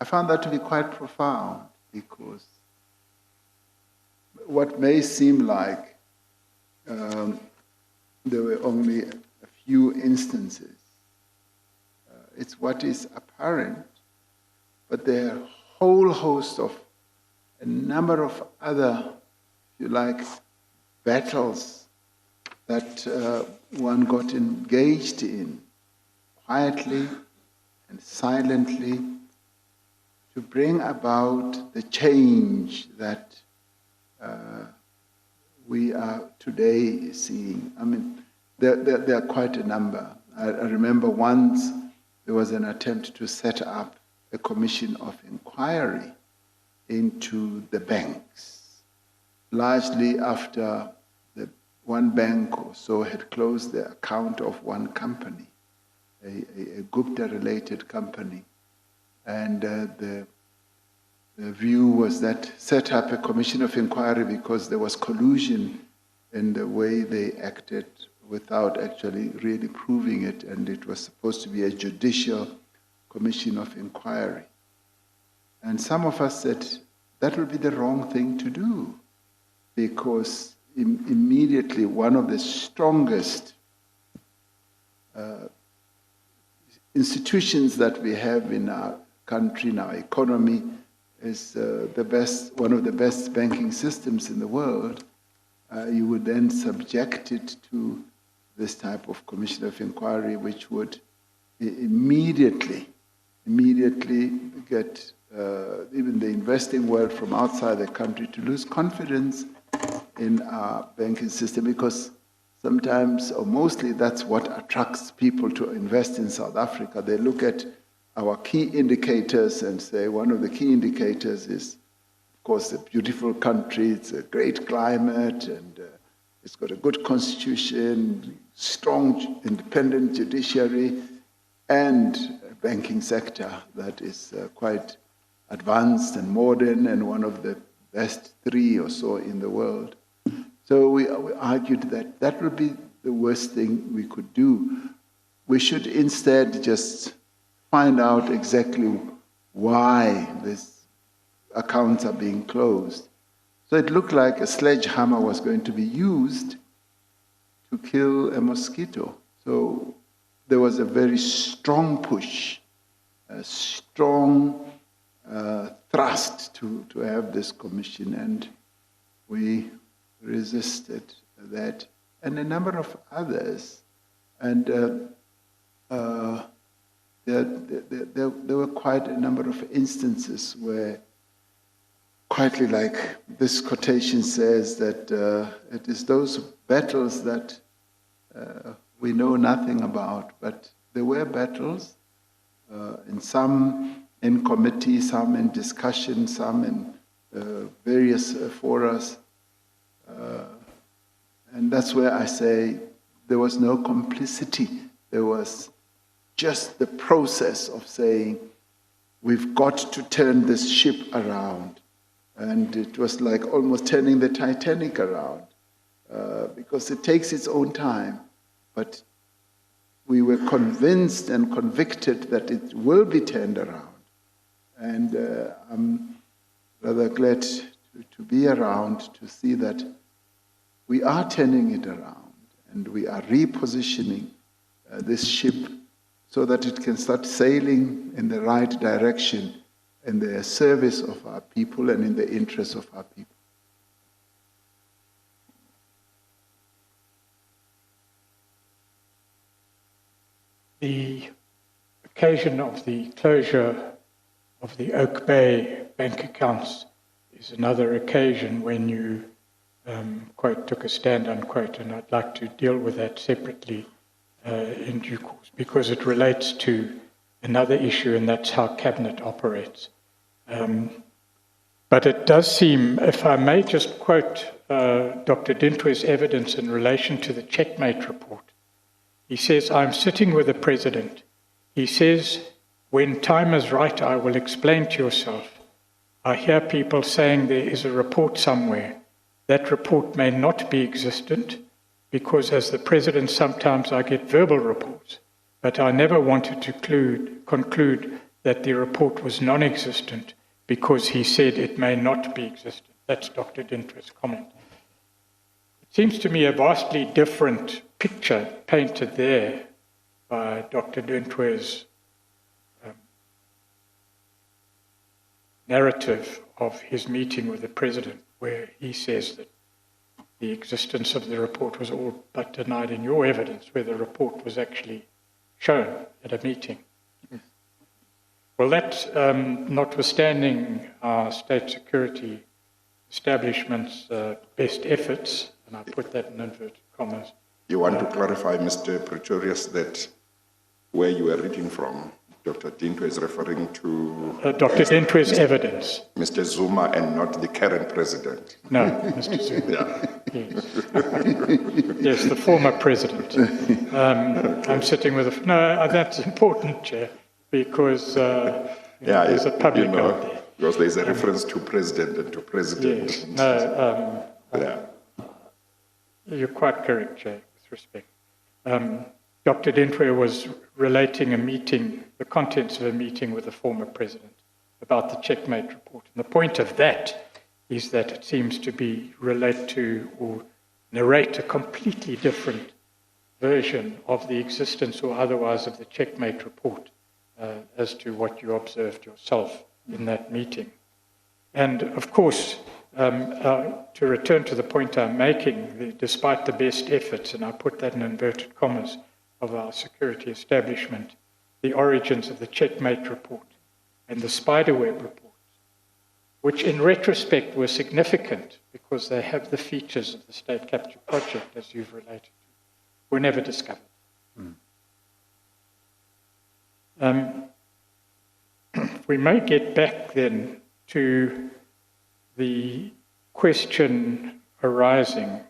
I found that to be quite profound, because what may seem like there were only a few instances, it's what is apparent, but there are a whole host of a number of other, if you like, battles that one got engaged in quietly and silently to bring about the change that we are today seeing. I mean, there are quite a number. I remember once there was an attempt to set up a commission of inquiry into the banks, largely after the one bank or so had closed the account of one company, a Gupta-related company. And the view was that set up a commission of inquiry because there was collusion in the way they acted without actually really proving it, and it was supposed to be a judicial commission of inquiry. And some of us said that would be the wrong thing to do, because immediately one of the strongest institutions that we have in our country, in our economy, is one of the best banking systems in the world. You would then subject it to this type of commission of inquiry, which would immediately immediately get even the investing world from outside the country to lose confidence in our banking system, because sometimes, or mostly, that's what attracts people to invest in South Africa. They look at our key indicators and say one of the key indicators is, of course, a beautiful country, it's a great climate, and it's got a good constitution, strong independent judiciary, and a banking sector that is quite advanced and modern and one of the best 3 or so in the world. So we argued that that would be the worst thing we could do. We should instead just find out exactly why these accounts are being closed. So it looked like a sledgehammer was going to be used to kill a mosquito. So there was a very strong push, a strong thrust to have this commission, and we resisted that, and a number of others. And there were quite a number of instances where, quietly, like this quotation says, that it is those battles that we know nothing about, but there were battles, in some in committee, some in discussion, some in various forums. And that's where I say there was no complicity. There was just the process of saying, we've got to turn this ship around. And it was like almost turning the Titanic around, because it takes its own time. But we were convinced and convicted that it will be turned around. And I'm rather glad to be around to see that we are turning it around, and we are repositioning this ship so that it can start sailing in the right direction in the service of our people and in the interest of our people. The occasion of the closure of the Oak Bay bank accounts is another occasion when you, quote, took a stand, unquote, and I'd like to deal with that separately in due course, because it relates to another issue, and that's how Cabinet operates. But it does seem, if I may just quote Dr. Dintwe's evidence in relation to the Checkmate report. He says, I'm sitting with the President. He says, when time is right, I will explain to yourself. I hear people saying there is a report somewhere. That report may not be existent, because as the President, sometimes I get verbal reports, but I never wanted to conclude that the report was non-existent because he said it may not be existent. That's Dr. Dintwe's comment. It seems to me a vastly different picture painted there by Dr. Dintwe's narrative of his meeting with the President, where he says that the existence of the report was all but denied in your evidence, where the report was actually shown at a meeting. Well, that, notwithstanding our state security establishment's best efforts, and I put that in inverted commas. You want to clarify, Mr. Pretorius, that where you are reading from, Dr. Dintwe is referring to... Dr. Dintwe's evidence. Mr. Zuma and not the current president. No, Mr. Zuma. Yeah. Yes. Yes, the former president. I'm sitting with a... No, that's important, Chair, because there's a public out there. Because there's a reference to president and to president. Yes. No, you're quite correct, Chair, with respect. Dr. Dintwe was relating a meeting, the contents of a meeting with the former president about the Checkmate report. And the point of that is that it seems to be relate to or narrate a completely different version of the existence or otherwise of the Checkmate report as to what you observed yourself in that meeting. And of course, to return to the point I'm making, despite the best efforts, and I put that in inverted commas, of our security establishment, the origins of the Checkmate report and the Spiderweb report, which in retrospect were significant because they have the features of the state capture project, as you've related to, were never discovered. We may get back then to the question arising.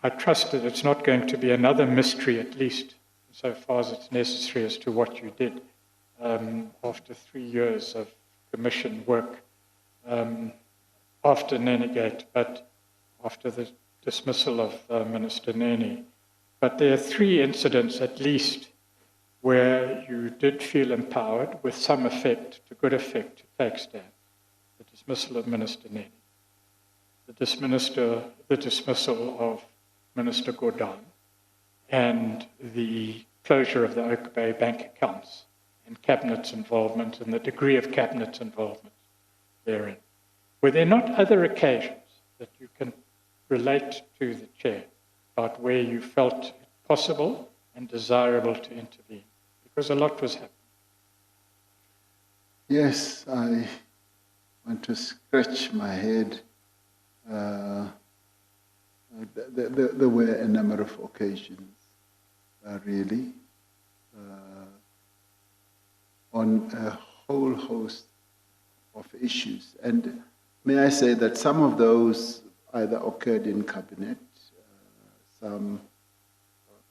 I trust that it's not going to be another mystery, at least so far as it's necessary, as to what you did after 3 years of commission work after Nenegate, but after the dismissal of Minister Nene. But there are 3 incidents at least where you did feel empowered with some effect, to good effect, to take stand. The dismissal of Minister Nene, the dismissal of Minister Gordhan, and the closure of the Oak Bay bank accounts and Cabinet's involvement and the degree of Cabinet's involvement therein. Were there not other occasions that you can relate to the Chair about where you felt it possible and desirable to intervene? Because a lot was happening. Yes, I want to scratch my head. There were a number of occasions, really, on a whole host of issues. And may I say that some of those either occurred in Cabinet, some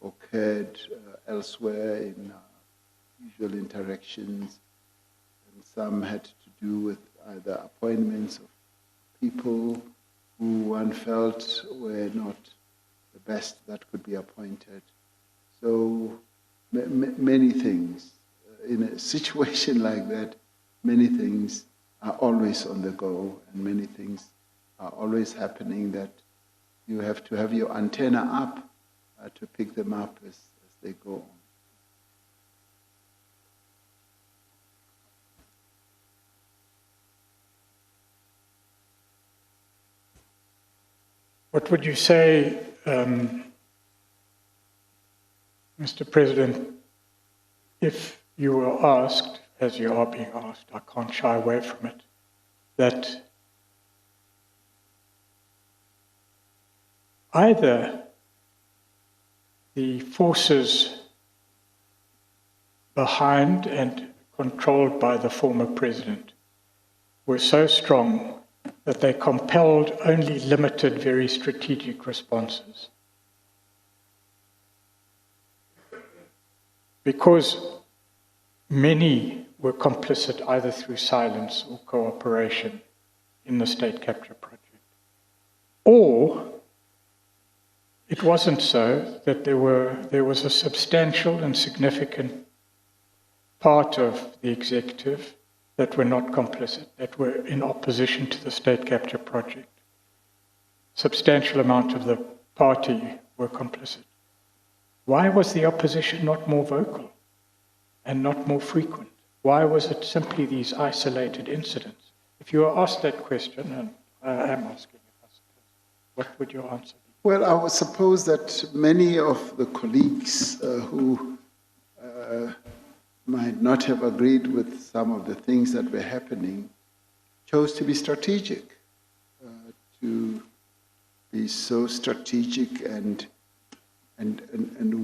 occurred elsewhere in usual interactions, and some had to do with either appointments of people who one felt were not the best that could be appointed. So many things. In a situation like that, many things are always on the go, and many things are always happening that you have to have your antenna up to pick them up as they go on. What would you say, Mr. President, if you were asked, as you are being asked, I can't shy away from it, that either the forces behind and controlled by the former president were so strong that they compelled only limited, very strategic responses. Because many were complicit either through silence or cooperation in the state capture project. Or it wasn't so, that there was a substantial and significant part of the executive that were not complicit, that were in opposition to the state capture project. Substantial amount of the party were complicit. Why was the opposition not more vocal and not more frequent? Why was it simply these isolated incidents? If you were asked that question, and I am asking it, I suppose, what would your answer be? Well, I would suppose that many of the colleagues who might not have agreed with some of the things that were happening chose to be strategic, to be so strategic and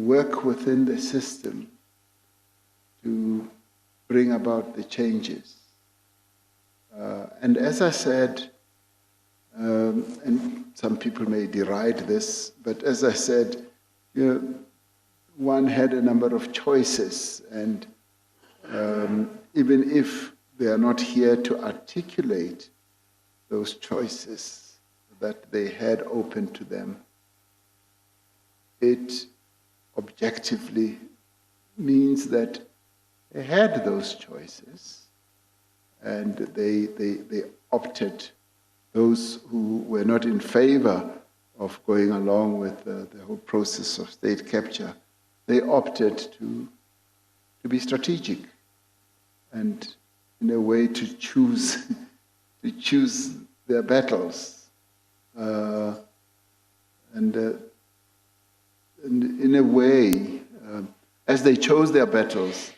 work within the system to bring about the changes. And as I said, and some people may deride this, but as I said, one had a number of choices, and even if they are not here to articulate those choices that they had open to them, it objectively means that they had those choices, and they opted. Those who were not in favor of going along with the whole process of state capture, they opted to be strategic and in a way to choose their battles, and in a way as they chose their battles,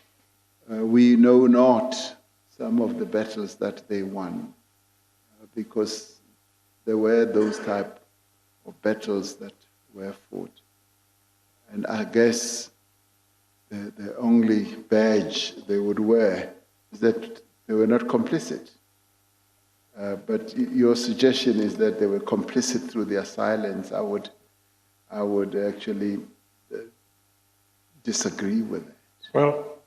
we know not some of the battles that they won, because there were those type of battles that were fought. And I guess the only badge they would wear is that they were not complicit. But your suggestion is that they were complicit through their silence. I would actually disagree with that. Well,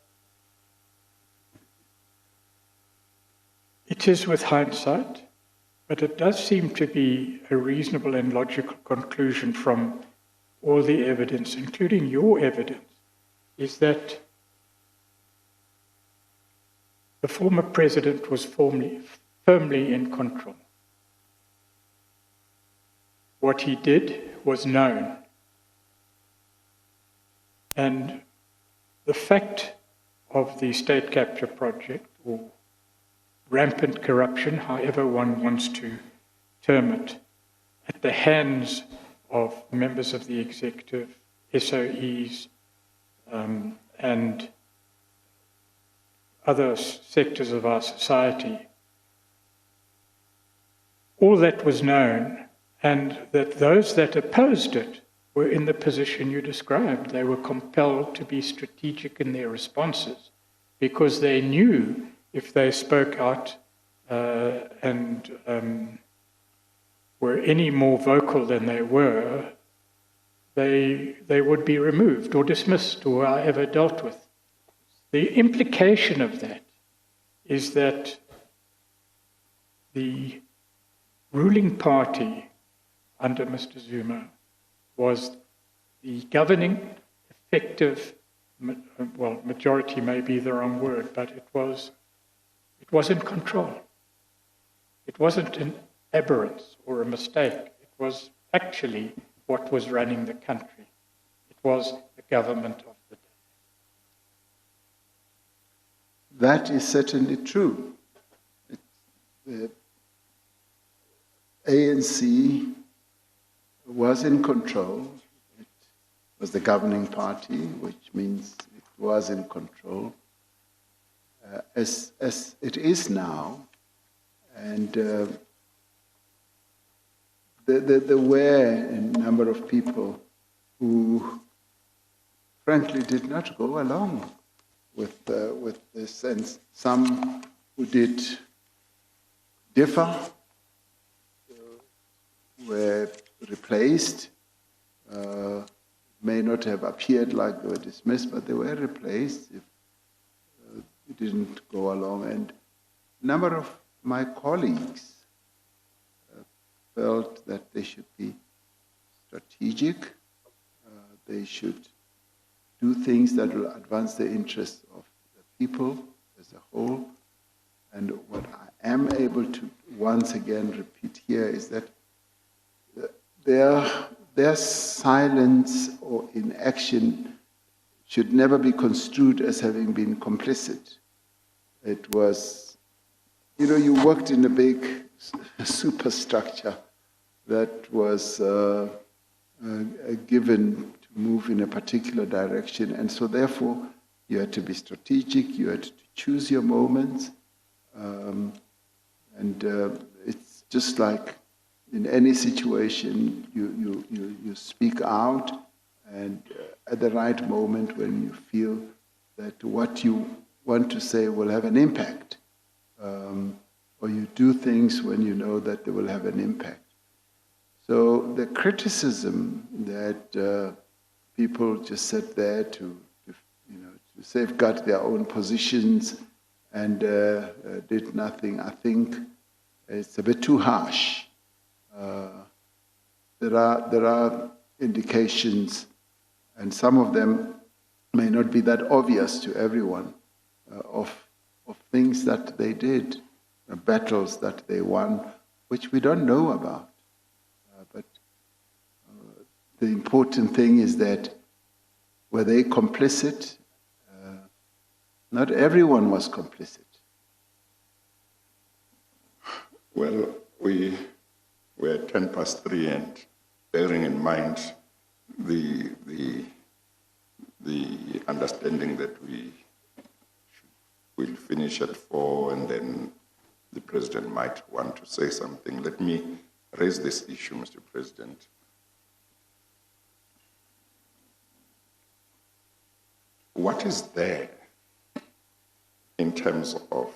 it is with hindsight, but it does seem to be a reasonable and logical conclusion from all the evidence, including your evidence, is that the former president was firmly in control. What he did was known. And the fact of the state capture project, or rampant corruption, however one wants to term it, at the hands of members of the executive, SOEs, and other sectors of our society, all that was known, and that those that opposed it were in the position you described. They were compelled to be strategic in their responses because they knew if they spoke out and were any more vocal than they were, they would be removed or dismissed or however dealt with. The implication of that is that the ruling party under Mr. Zuma was the governing, effective, well, majority may be the wrong word, but it was in control. It wasn't an aberrance or a mistake. It was actually what was running the country. It was the government of the day. That is certainly true. The ANC was in control. It was the governing party, which means it was in control, as it is now. And there were a number of people who, frankly, did not go along with this, and some who did differ were replaced, may not have appeared like they were dismissed, but they were replaced if it didn't go along. And a number of my colleagues felt that they should be strategic, they should do things that will advance the interests of the people as a whole. And what I am able to once again repeat here is that their silence or inaction should never be construed as having been complicit. It was, you worked in a big superstructure that was given to move in a particular direction, and so therefore you had to be strategic, you had to choose your moments, and it's just like in any situation, you speak out, and at the right moment when you feel that what you want to say will have an impact, or you do things when you know that they will have an impact. So the criticism that people just sat there to safeguard their own positions and did nothing, I think it's a bit too harsh. There are indications, and some of them may not be that obvious to everyone, of things that they did, battles that they won, which we don't know about. But the important thing is that were they complicit? Not everyone was complicit. Well, we're at 3:10, and bearing in mind the the understanding that we will finish at 4 and then the President might want to say something. Let me raise this issue, Mr. President. What is there in terms of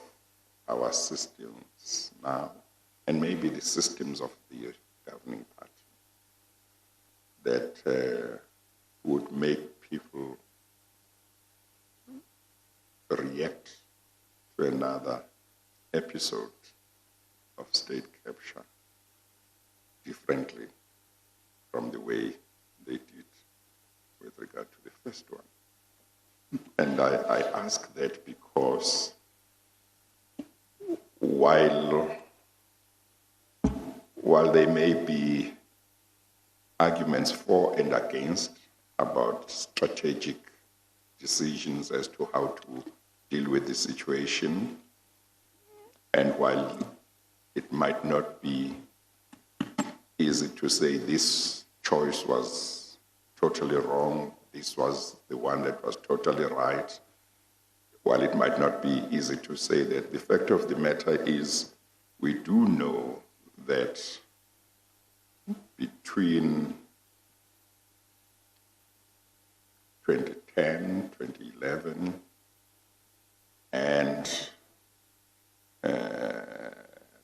our systems now, and maybe the systems of the governing party, that would make people react to another episode of state capture differently from the way they did with regard to the first one? And I ask that because while there may be arguments for and against about strategic decisions as to how to deal with the situation, and while it might not be easy to say this choice was totally wrong, this was the one that was totally right, while it might not be easy to say that, the fact of the matter is we do know that between 2010, 2011, and I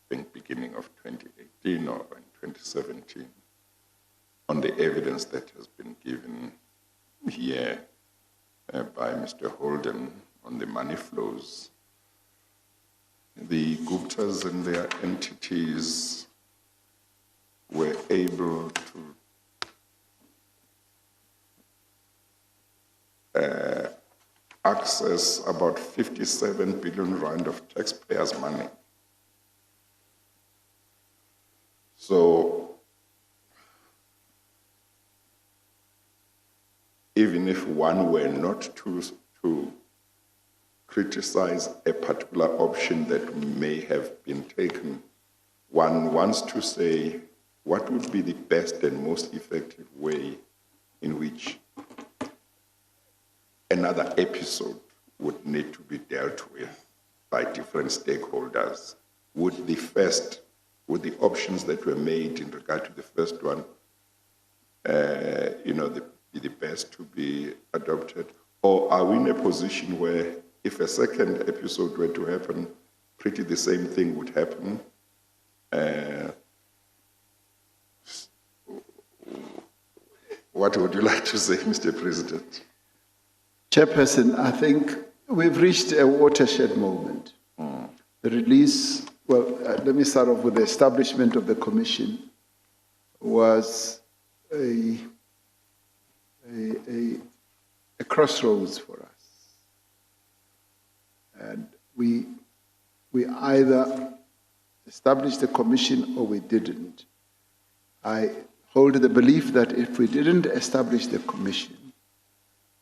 think beginning of 2018 or in 2017, on the evidence that has been given here by Mr. Holden on the money flows, the Guptas and their entities were able to access about 57 billion rand of taxpayers' money. So even if one were not to criticize a particular option that may have been taken, one wants to say what would be the best and most effective way in which another episode would need to be dealt with by different stakeholders. Would the options that were made in regard to the first one, be the best to be adopted? Or are we in a position where if a second episode were to happen, pretty the same thing would happen? What would you like to say, Mr. President? Chairperson, I think we've reached a watershed moment. The release, let me start off with the establishment of the commission was a crossroads for us. And we either established the commission or we didn't. I hold the belief that if we didn't establish the commission,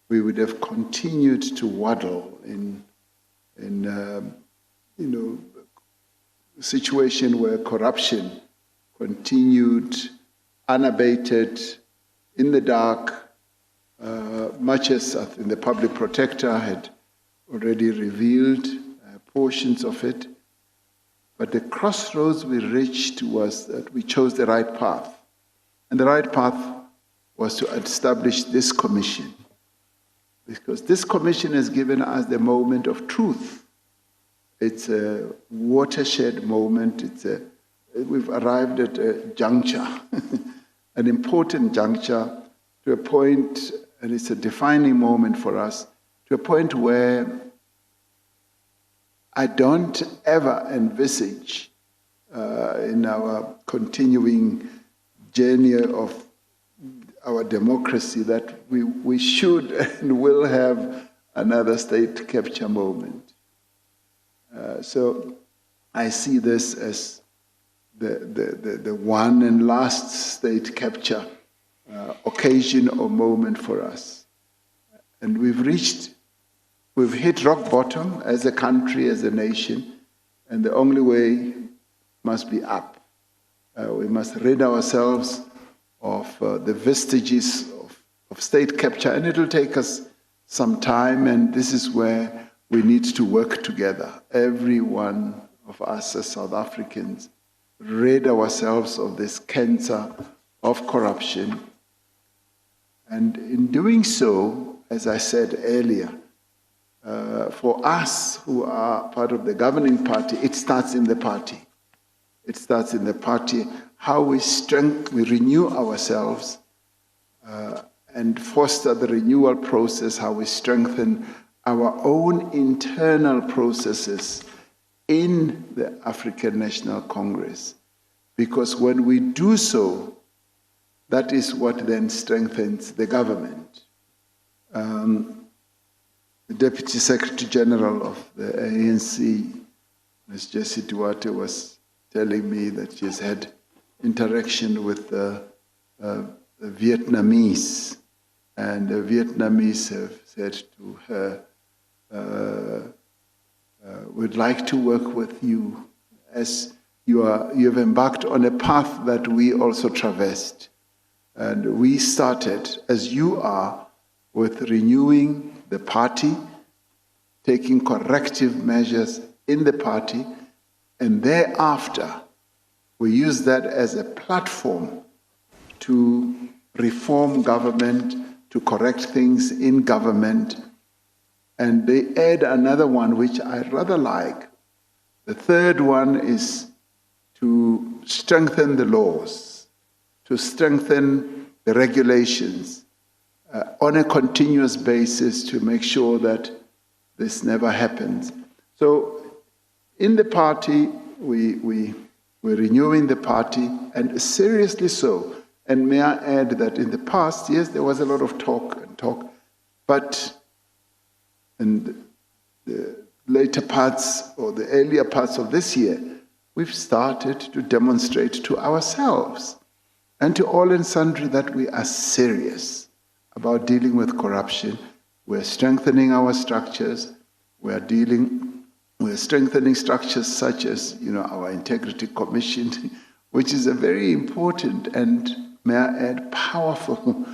we would have continued to waddle in a situation where corruption continued unabated, in the dark, much as I think the public protector had already revealed portions of it. But the crossroads we reached was that we chose the right path. And the right path was to establish this commission. Because this commission has given us the moment of truth. It's a watershed moment. We've arrived at a juncture, an important juncture, to a point, and it's a defining moment for us, to a point where I don't ever envisage in our continuing journey of our democracy that we should and will have another state capture moment. So I see this as the one and last state capture occasion or moment for us. And we've hit rock bottom as a country, as a nation, and the only way must be up. We must rid ourselves of the vestiges of state capture, and it'll take us some time, and this is where we need to work together. Every one of us as South Africans rid ourselves of this cancer of corruption. And in doing so, as I said earlier, for us who are part of the governing party, it starts in the party. It starts in the party, how we renew ourselves and foster the renewal process, how we strengthen our own internal processes in the African National Congress. Because when we do so, that is what then strengthens the government. The Deputy Secretary General of the ANC, Ms. Jessie Duarte, was telling me that she's had interaction with the Vietnamese, and the Vietnamese have said to her, we'd like to work with you as you have embarked on a path that we also traversed. And we started, as you are, with renewing the party, taking corrective measures in the party, and thereafter we use that as a platform to reform government, to correct things in government. And they add another one, which I rather like. The third one is to strengthen the laws, to strengthen the regulations on a continuous basis to make sure that this never happens. So in the party, we're renewing the party, and seriously so. And may I add that in the past, yes, there was a lot of talk, but in the later parts or the earlier parts of this year, we've started to demonstrate to ourselves and to all and sundry that we are serious about dealing with corruption. We're strengthening our structures. We're strengthening structures such as, our Integrity Commission, which is a very important and, may I add, powerful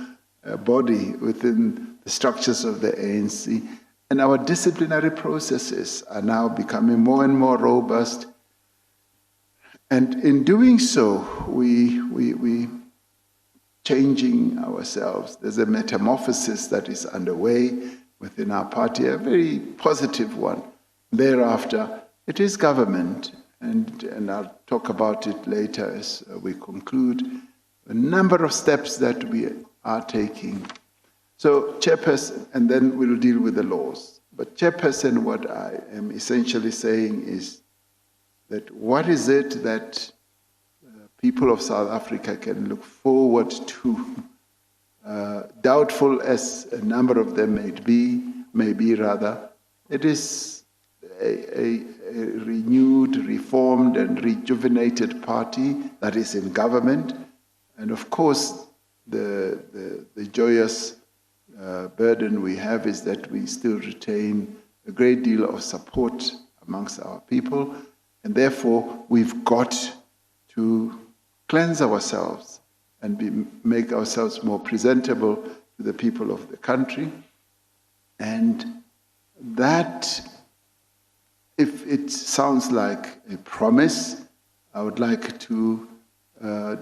body within the structures of the ANC. And our disciplinary processes are now becoming more and more robust. And in doing so, we changing ourselves. There's a metamorphosis that is underway within our party, a very positive one. Thereafter, it is government, and I'll talk about it later as we conclude, a number of steps that we are taking. So, Chairperson, and then we'll deal with the laws. But Chairperson, what I am essentially saying is that what is it that people of South Africa can look forward to, doubtful as a number of them may be rather, it is a renewed, reformed, and rejuvenated party that is in government. And of course, the joyous burden we have is that we still retain a great deal of support amongst our people, and therefore we've got to cleanse ourselves and make ourselves more presentable to the people of the country. And that, if it sounds like a promise, I would like to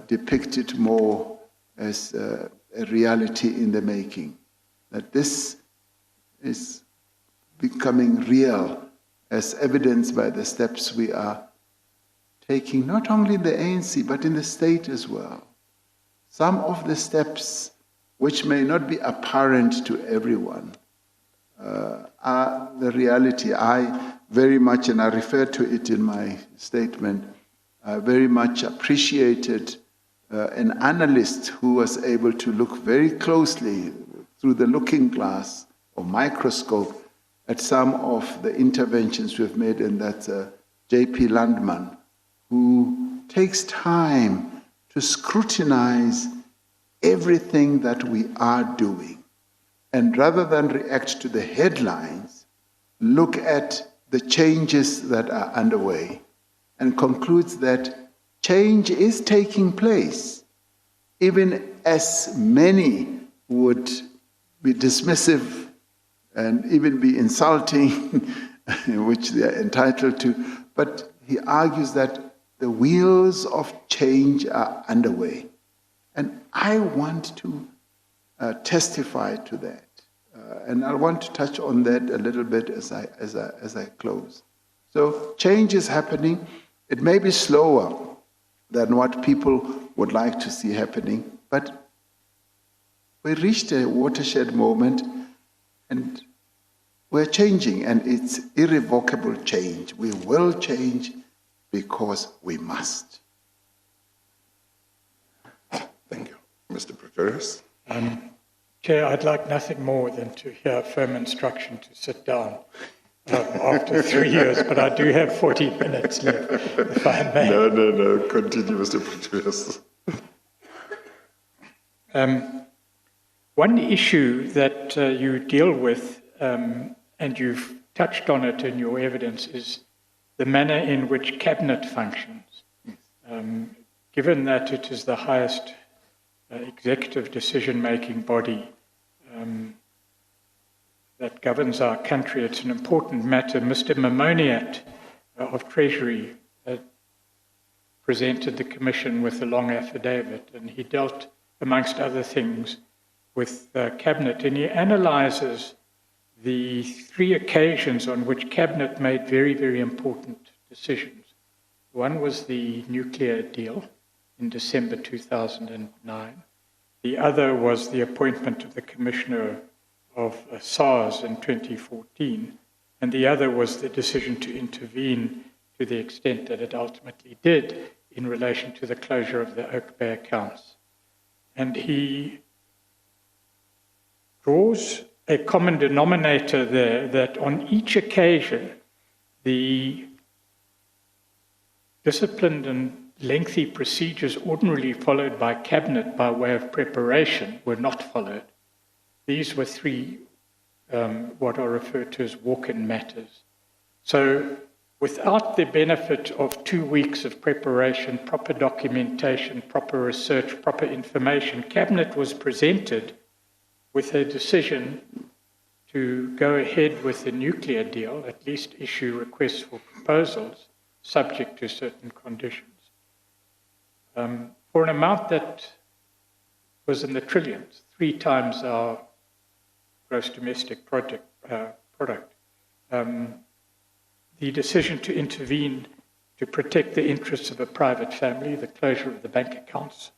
depict it more as a reality in the making. That this is becoming real, as evidenced by the steps we are taking, not only in the ANC, but in the state as well. Some of the steps, which may not be apparent to everyone, are the reality. I very much, and I refer to it in my statement, I very much appreciated an analyst who was able to look very closely through the looking glass or microscope at some of the interventions we've made, and that's J.P. Landman, who takes time to scrutinize everything that we are doing. And rather than react to the headlines, look at the changes that are underway and concludes that change is taking place, even as many would be dismissive and even be insulting, which they are entitled to. But he argues that the wheels of change are underway. And I want to testify to that. And I want to touch on that a little bit as I close. So change is happening. It may be slower than what people would like to see happening, but we reached a watershed moment and we're changing, and it's irrevocable change. We will change because we must. Thank you. Mr. Pretorius? Chair, I'd like nothing more than to hear firm instruction to sit down after 3 years, but I do have 40 minutes left, if I may. No. Continue, Mr. Pretorius. One issue that you deal with, and you've touched on it in your evidence, is the manner in which Cabinet functions. Given that it is the highest executive decision-making body that governs our country, it's an important matter. Mr. Mamoniat of Treasury presented the Commission with a long affidavit, and he dealt, amongst other things, with Cabinet, and he analyzes the 3 occasions on which Cabinet made very, very important decisions. One was the nuclear deal in December 2009. The other was the appointment of the Commissioner of SARS in 2014. And the other was the decision to intervene to the extent that it ultimately did in relation to the closure of the Oak Bay accounts. And he draws a common denominator there, that on each occasion, the disciplined and lengthy procedures ordinarily followed by Cabinet by way of preparation were not followed. These were 3 what are referred to as walk-in matters. So without the benefit of 2 weeks of preparation, proper documentation, proper research, proper information, Cabinet was presented with a decision to go ahead with the nuclear deal, at least issue requests for proposals, subject to certain conditions, for an amount that was in the trillions, 3 times our gross domestic product. The decision to intervene to protect the interests of a private family, the closure of the bank accounts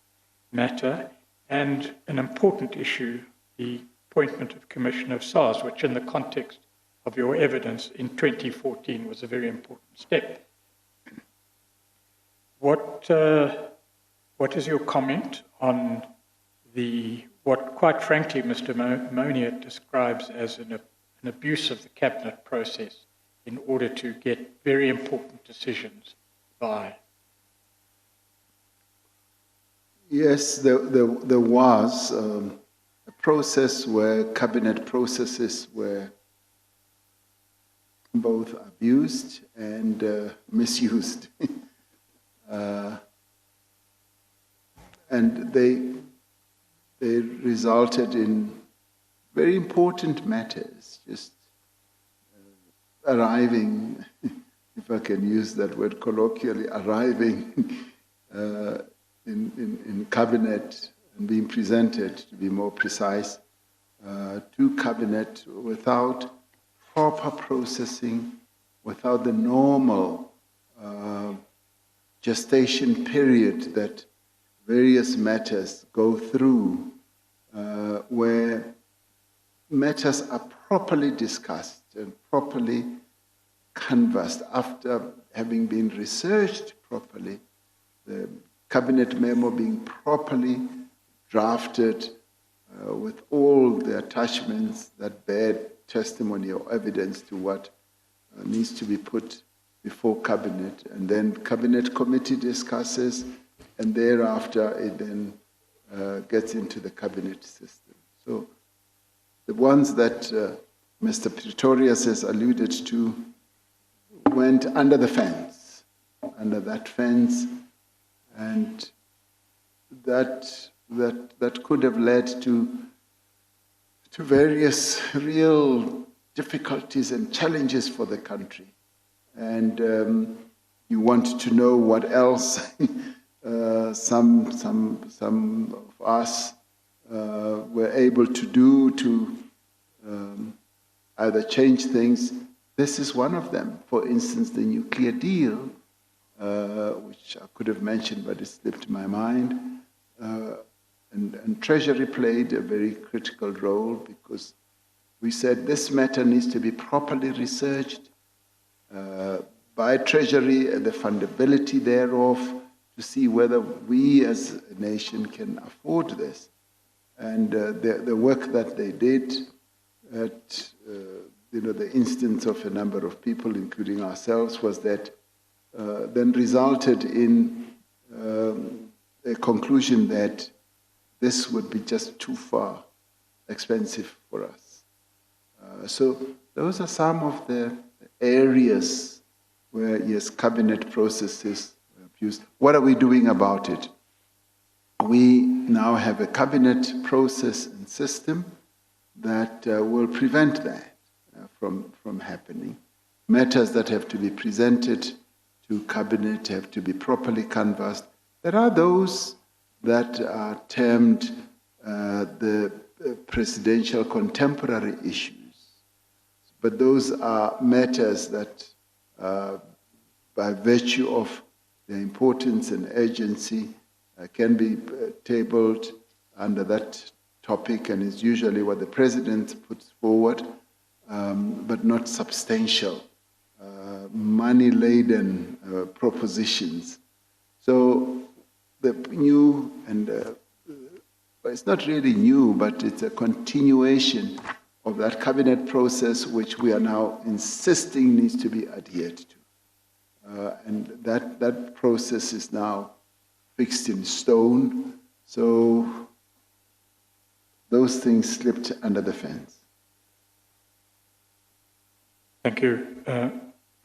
matter, and an important issue, the appointment of Commissioner of SARS, which in the context of your evidence in 2014 was a very important step. What is your comment on what quite frankly Mr. Mamoniat describes as an abuse of the Cabinet process in order to get very important decisions by? Yes, there was a process where Cabinet processes were both abused and misused. And they resulted in very important matters, just arriving, if I can use that word colloquially, arriving in Cabinet and being presented, to be more precise, to Cabinet without proper processing, without the normal gestation period that various matters go through, where matters are properly discussed and properly canvassed after having been researched properly, the Cabinet memo being properly drafted with all the attachments that bear testimony or evidence to what needs to be put before Cabinet, and then Cabinet committee discusses, and thereafter it then gets into the Cabinet system. So the ones that Mr. Pretorius has alluded to went under the fence, under that fence, and that could have led to to various real difficulties and challenges for the country. And you want to know what else some of us were able to do to either change things. This is one of them. For instance, the nuclear deal, which I could have mentioned, but it slipped my mind. And Treasury played a very critical role because we said this matter needs to be properly researched by Treasury and the fundability thereof to see whether we as a nation can afford this. And the work that they did at the instance of a number of people, including ourselves, was that then resulted in a conclusion that this would be just too far expensive for us. So those are some of the areas where, yes, cabinet processes were abused. What are we doing about it? We now have a cabinet process and system that will prevent that from happening. Matters that have to be presented to cabinet have to be properly canvassed. There are those that are termed the presidential contemporary issues. But those are matters that, by virtue of their importance and urgency, can be tabled under that topic, and is usually what the president puts forward, but not substantial, money-laden propositions. So the new, and it's not really new, but it's a continuation of that cabinet process, which we are now insisting needs to be adhered to. And that process is now fixed in stone. So those things slipped under the fence. Thank you,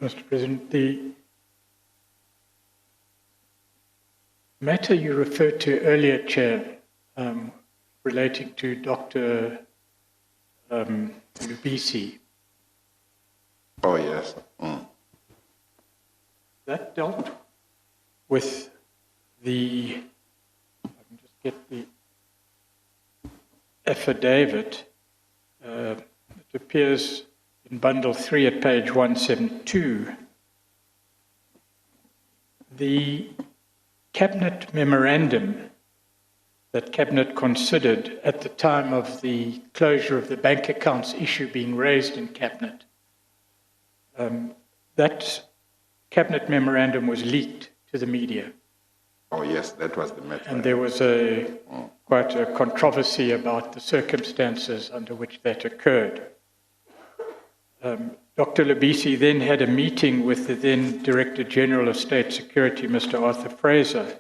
Mr. President. The matter you referred to earlier, Chair, relating to Dr. Lubisi. Oh, yes. That dealt with the, I can just get the affidavit. It appears in bundle 3 at page 172. The cabinet memorandum that cabinet considered at the time of the closure of the bank accounts issue being raised in cabinet, that cabinet memorandum was leaked to the media. Oh, yes, that was the matter. And there was quite a controversy about the circumstances under which that occurred. Dr. Lubisi then had a meeting with the then Director General of State Security, Mr. Arthur Fraser,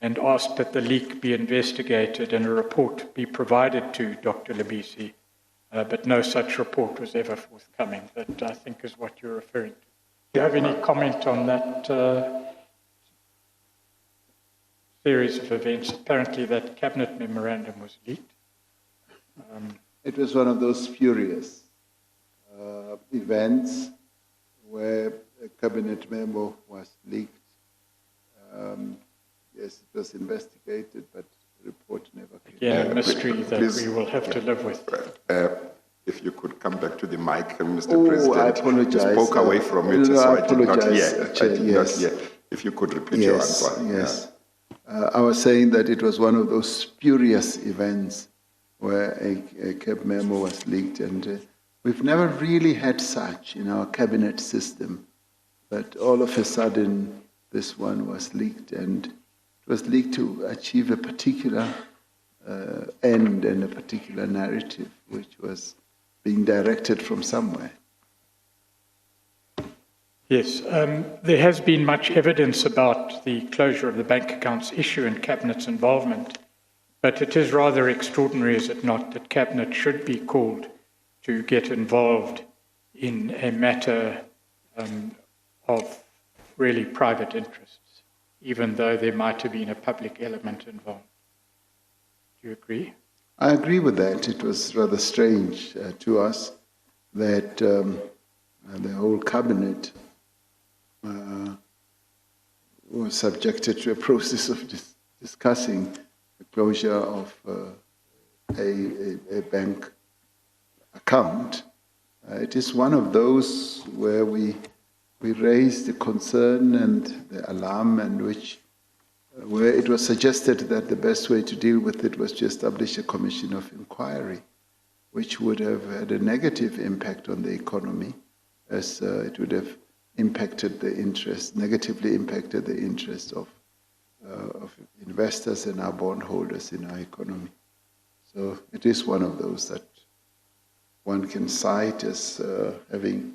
and asked that the leak be investigated and a report be provided to Dr. Lubisi, but no such report was ever forthcoming. That, I think, is what you're referring to. Do you have any comment on that series of events? Apparently that cabinet memorandum was leaked. It was one of those furious events where a cabinet memo was leaked. Yes, it was investigated, but the report never came. Yeah, a mystery that we will have to live with. If you could come back to the mic, Mr. Oh, President. I apologize. You spoke away from it, No, so I I did not apologize, hear. Chair, I did yes. not hear. If you could repeat your answer. Yes. I was saying that it was one of those spurious events where a CAB memo was leaked, and we've never really had such in our cabinet system. But all of a sudden, this one was leaked, and it was leaked to achieve a particular end and a particular narrative, which was being directed from somewhere. Yes, there has been much evidence about the closure of the bank accounts issue and Cabinet's involvement, but it is rather extraordinary, is it not, that Cabinet should be called to get involved in a matter of really private interests, even though there might have been a public element involved. Do you agree? I agree with that. It was rather strange to us that the whole cabinet was subjected to a process of discussing the closure of a bank account. It is one of those where we raised the concern and the alarm, and where it was suggested that the best way to deal with it was to establish a commission of inquiry, which would have had a negative impact on the economy, as it would have negatively impacted the interest of investors and our bondholders in our economy. So it is one of those that one can cite as having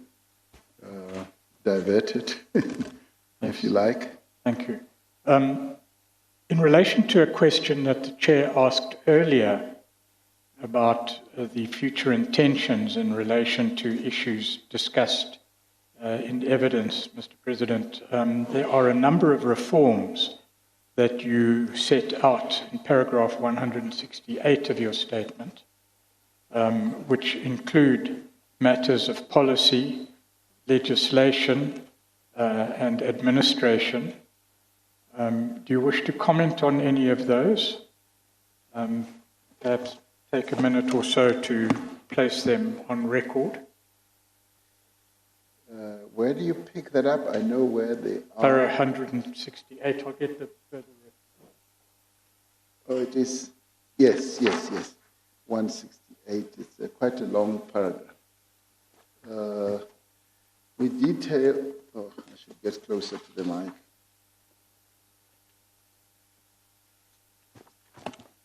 diverted, if you like. Thank you. In relation to a question that the Chair asked earlier about the future intentions in relation to issues discussed in evidence, Mr. President, there are a number of reforms that you set out in paragraph 168 of your statement, which include matters of policy, legislation, and administration. Do you wish to comment on any of those? Perhaps take a minute or so to place them on record. Where do you pick that up? I know where they are. Para 168, I'll get the further reference. Oh, it is, yes. 168, it's quite a long paragraph. We detail, I should get closer to the mic.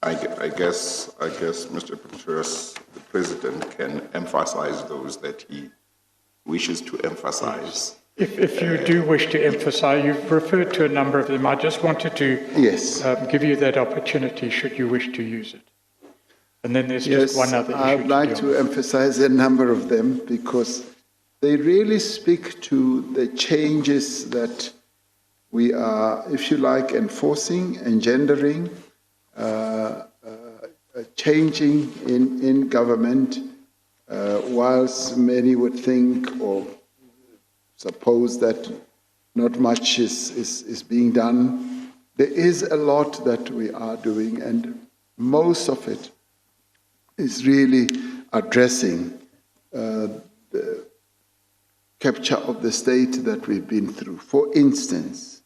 I guess, Mr. Pretorius, the President can emphasize those that he wishes to emphasize. If you do wish to emphasize, you've referred to a number of them. I just wanted to give you that opportunity should you wish to use it. And then there's just one other issue. I'd like to emphasize a number of them because they really speak to the changes that we are, if you like, enforcing, engendering, changing in government, whilst many would think or suppose that not much is being done. There is a lot that we are doing, and most of it is really addressing the capture of the state that we've been through. For instance,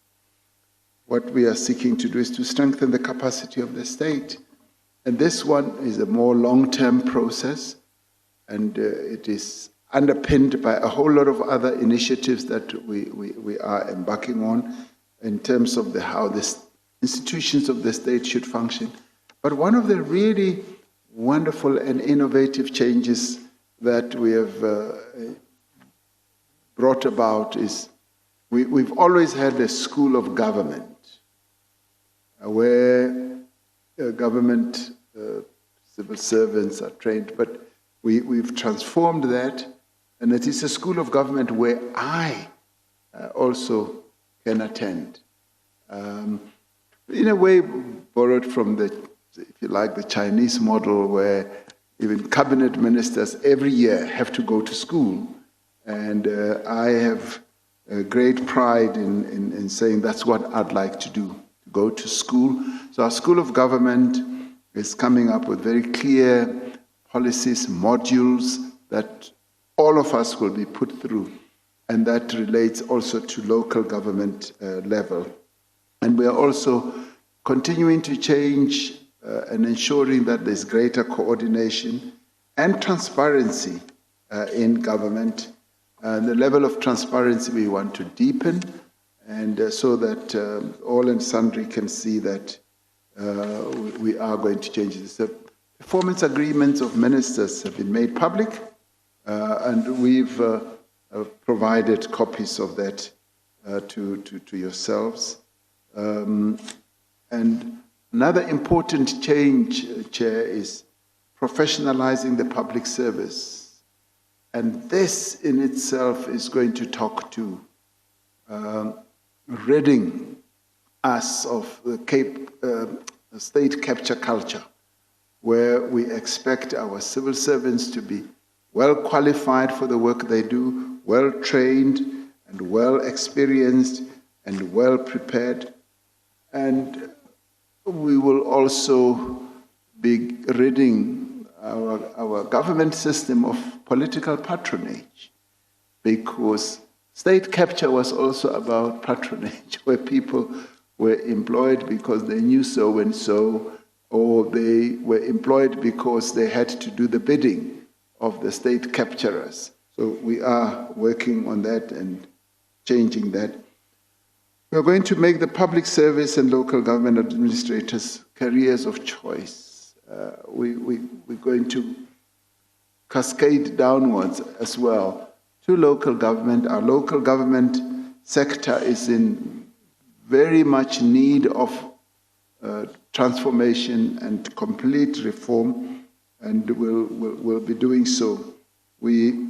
what we are seeking to do is to strengthen the capacity of the state. And this one is a more long-term process, and it is underpinned by a whole lot of other initiatives that we are embarking on in terms of how the institutions of the state should function. But one of the really wonderful and innovative changes that we have brought about is we've always had a school of government where government civil servants are trained, but we've transformed that, and it is a school of government where I also can attend. In a way, borrowed from the, if you like, the Chinese model, where even cabinet ministers every year have to go to school, and I have great pride in saying that's what I'd like to do, to go to school. So our school of government is coming up with very clear policies, modules that all of us will be put through, and that relates also to local government level. And we are also continuing to change and ensuring that there's greater coordination and transparency in government. The level of transparency we want to deepen, and so that all and sundry can see that we are going to change this. The performance agreements of ministers have been made public, and we've provided copies of that to yourselves. And another important change, Chair, is professionalizing the public service. And this in itself is going to talk to ridding us of the state capture culture, where we expect our civil servants to be well qualified for the work they do, well trained and well experienced and well prepared. And we will also be ridding our government system of political patronage, because state capture was also about patronage, where people were employed because they knew so and so, or they were employed because they had to do the bidding of the state capturers. So we are working on that and changing that. We are going to make the public service and local government administrators careers of choice. We're going to cascade downwards as well to local government. Our local government sector is in very much need of transformation and complete reform, and we'll be doing so. The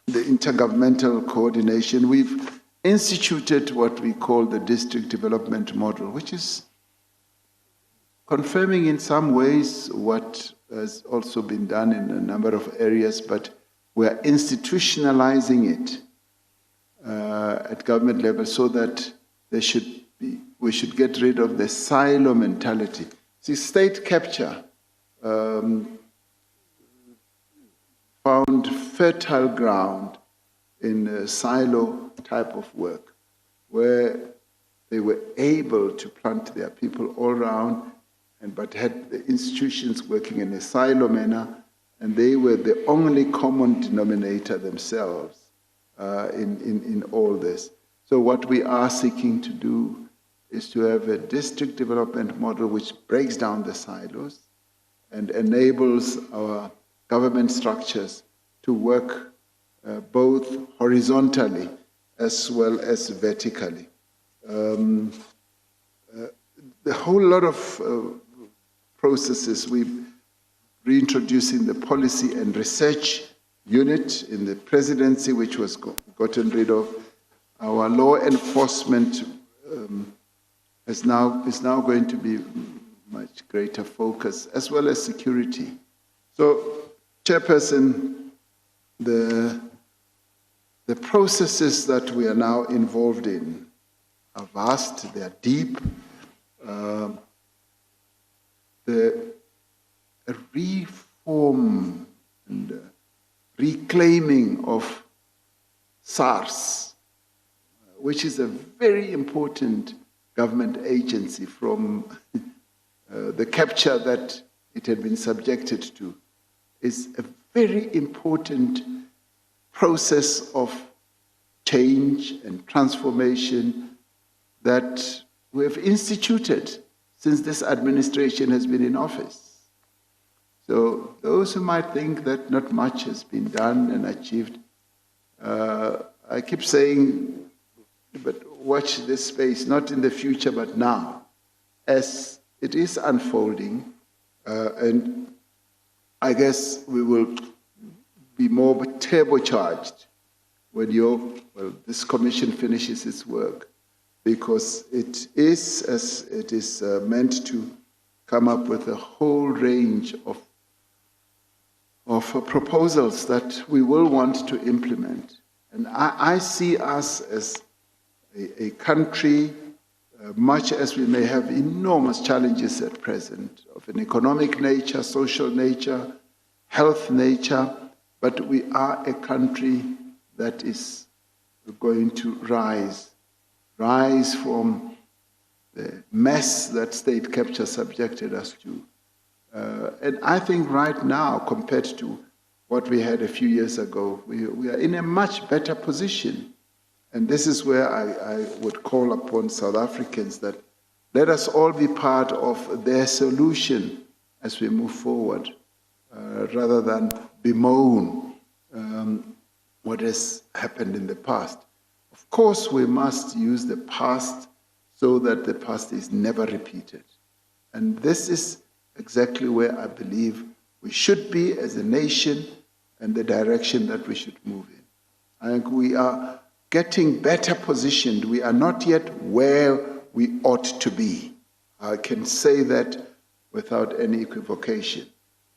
intergovernmental coordination, we've instituted what we call the district development model, which is confirming in some ways what has also been done in a number of areas, but we're institutionalizing it at government level so that we should get rid of the silo mentality. See, state capture found fertile ground in a silo type of work, where they were able to plant their people all around, but had the institutions working in a silo manner, and they were the only common denominator themselves in all this. So what we are seeking to do is to have a district development model which breaks down the silos and enables our government structures to work both horizontally as well as vertically. The whole lot of processes, we've reintroducing the policy and research unit in the presidency, which was gotten rid of. Our law enforcement is now going to be much greater focus, as well as security. So, Chairperson, the processes that we are now involved in are vast, they are deep. The reform and reclaiming of SARS, which is a very important government agency from the capture that it had been subjected to, is a very important process of change and transformation that we have instituted since this administration has been in office. So those who might think that not much has been done and achieved, I keep saying, but watch this space, not in the future, but now, as it is unfolding, and I guess we will be more turbocharged when this commission finishes its work, because it is, as it is meant to come up with a whole range of proposals that we will want to implement. And I see us as a country, much as we may have enormous challenges at present, of an economic nature, social nature, health nature, but we are a country that is going to rise from the mess that state capture subjected us to. And I think right now, compared to what we had a few years ago, we are in a much better position. And this is where I would call upon South Africans that let us all be part of their solution as we move forward, rather than bemoan what has happened in the past. Of course, we must use the past so that the past is never repeated. And this is exactly where I believe we should be as a nation and the direction that we should move in. I think we are getting better positioned. We are not yet where we ought to be. I can say that without any equivocation.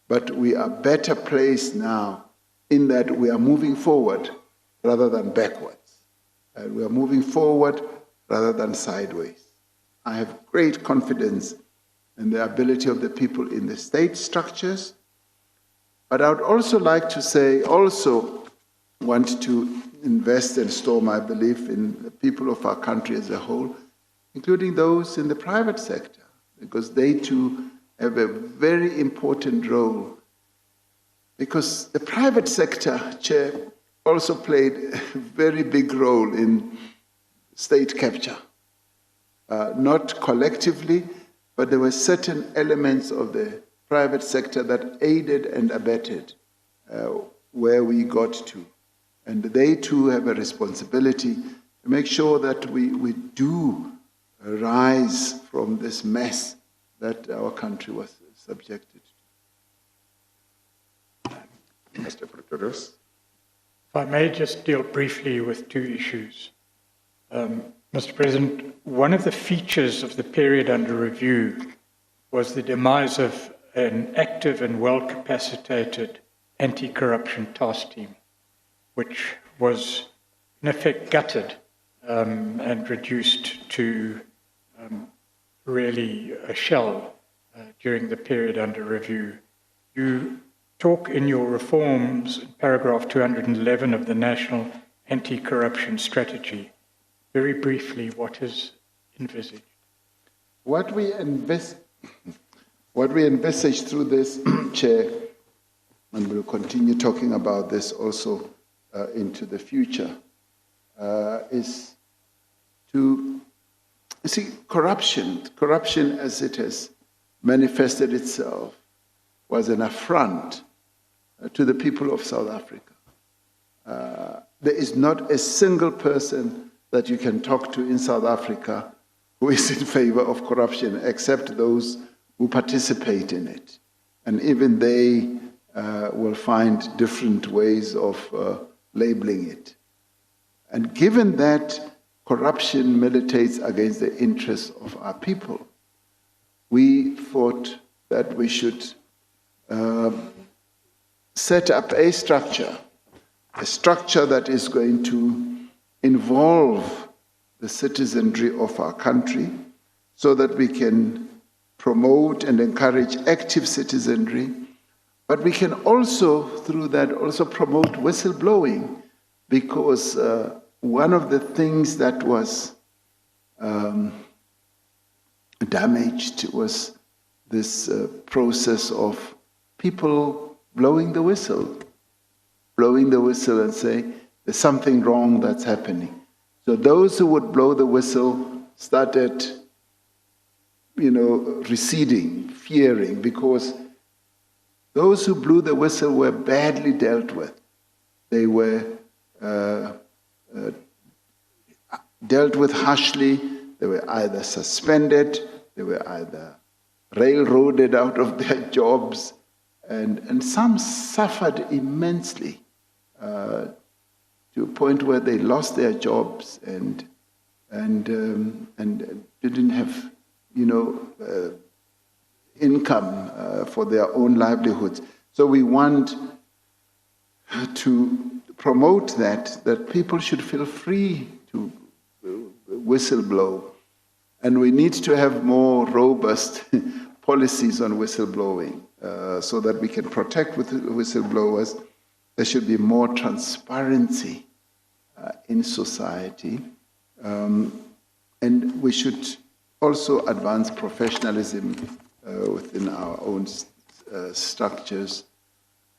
But we are better placed now in that we are moving forward rather than backwards. And we are moving forward rather than sideways. I have great confidence in the ability of the people in the state structures. But I would also like to say, also want to invest and store my belief in the people of our country as a whole, including those in the private sector, because they too have a very important role. Because the private sector, Chair, also played a very big role in state capture. Not collectively, but there were certain elements of the private sector that aided and abetted where we got to. And they too have a responsibility to make sure that we do rise from this mess that our country was subjected to. Mr. Pretorius. If I may just deal briefly with two issues. Mr. President, one of the features of the period under review was the demise of an active and well-capacitated anti-corruption task team, which was in effect gutted and reduced to really a shell during the period under review. You talk in your reforms, in paragraph 211 of the National Anti-Corruption Strategy. Very briefly, what is envisaged? What we envisage through this, Chair, and we'll continue talking about this also into the future, is to see corruption as it has manifested itself was an affront to the people of South Africa. There is not a single person that you can talk to in South Africa who is in favor of corruption, except those who participate in it. And even they will find different ways of labeling it. And given that corruption militates against the interests of our people, we thought that we should set up a structure that is going to involve the citizenry of our country so that we can promote and encourage active citizenry, but we can also, through that, also promote whistleblowing, because one of the things that was damaged was this process of people blowing the whistle and say, there's something wrong that's happening. So those who would blow the whistle started, receding, fearing, because those who blew the whistle were badly dealt with. They were dealt with harshly. They were either suspended, they were either railroaded out of their jobs, and some suffered immensely to a point where they lost their jobs and didn't have, income for their own livelihoods. So we want to promote that people should feel free to whistleblow. And we need to have more robust policies on whistleblowing so that we can protect whistleblowers. There should be more transparency in society. And we should also advance professionalism within our own structures.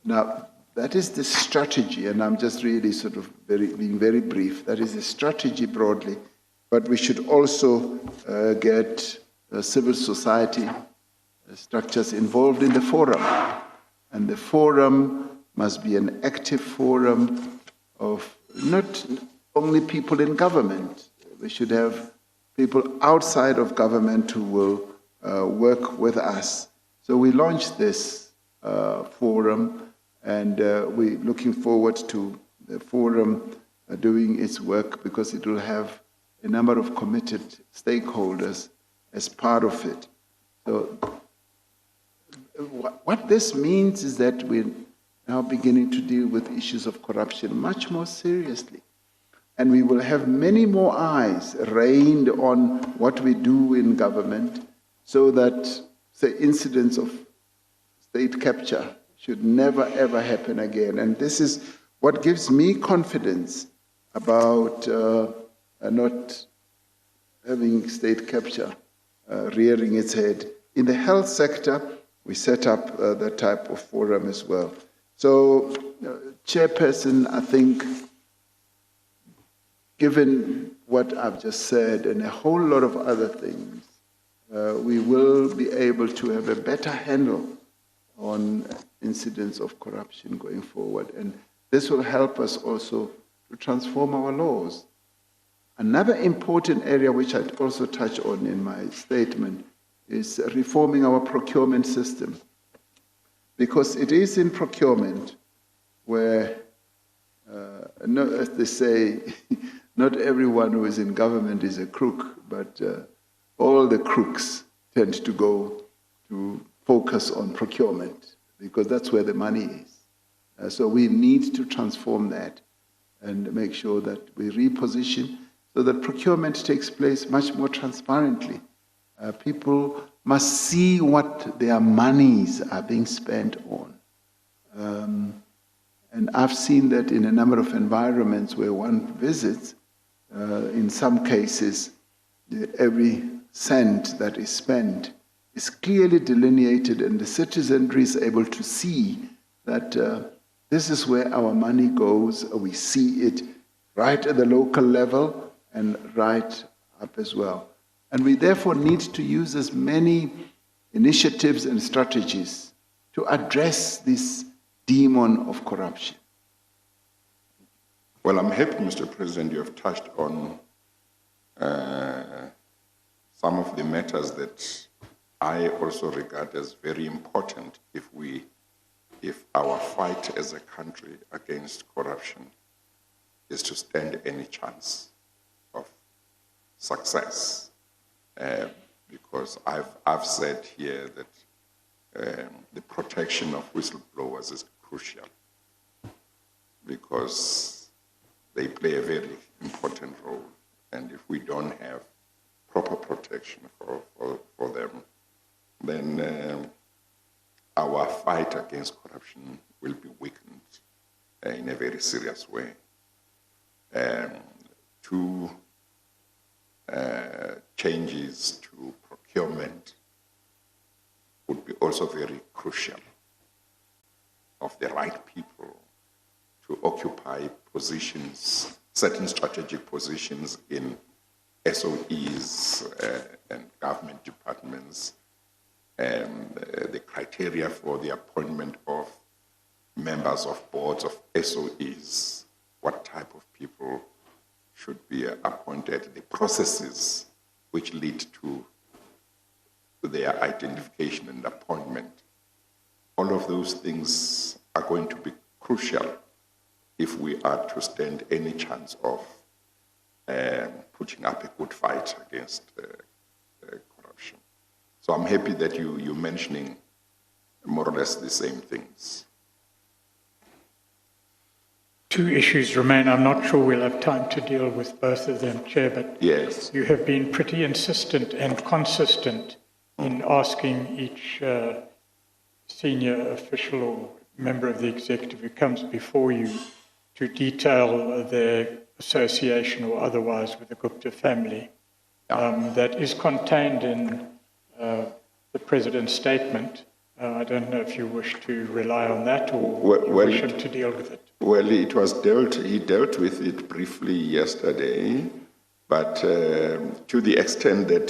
Now, that is the strategy, and I'm just really sort of being very brief. That is the strategy broadly, but we should also get civil society structures involved in the forum. And the forum must be an active forum of not only people in government. We should have people outside of government who will work with us. So we launched this forum, and we're looking forward to the forum doing its work, because it will have a number of committed stakeholders as part of it. So what this means is that we're now beginning to deal with issues of corruption much more seriously. And we will have many more eyes rained on what we do in government so that the incidents of state capture should never, ever happen again. And this is what gives me confidence about not having state capture rearing its head. In the health sector, we set up that type of forum as well. So, Chairperson, I think, given what I've just said and a whole lot of other things, we will be able to have a better handle on incidents of corruption going forward. And this will help us also to transform our laws. Another important area which I'd also touch on in my statement is reforming our procurement system. Because it is in procurement where, as they say, not everyone who is in government is a crook, but all the crooks tend to go to focus on procurement because that's where the money is. So we need to transform that and make sure that we reposition so that procurement takes place much more transparently. People must see what their monies are being spent on. And I've seen that in a number of environments where one visits. In some cases, every cent that is spent is clearly delineated and the citizenry is able to see that this is where our money goes. We see it right at the local level and right up as well. And we therefore need to use as many initiatives and strategies to address this demon of corruption. Well, I'm happy, Mr. President, you have touched on some of the matters that I also regard as very important if our fight as a country against corruption is to stand any chance of success. Because I've said here that the protection of whistleblowers is crucial because they play a very important role. And if we don't have proper protection for them, then our fight against corruption will be weakened in a very serious way. Two changes to procurement would be also very crucial of the right people to occupy positions, certain strategic positions in SOEs and government departments, and the criteria for the appointment of members of boards of SOEs, what type of people should be appointed, the processes which lead to their identification and appointment. All of those things are going to be crucial if we are to stand any chance of putting up a good fight against corruption. So I'm happy that you're mentioning more or less the same things. Two issues remain. I'm not sure we'll have time to deal with both of them, Chair, but yes, you have been pretty insistent and consistent in asking each senior official or member of the executive who comes before you to detail their association or otherwise with the Gupta family. That is contained in the President's statement. I don't know if you wish to rely on that or wish him to deal with it. Well, he dealt with it briefly yesterday, but to the extent that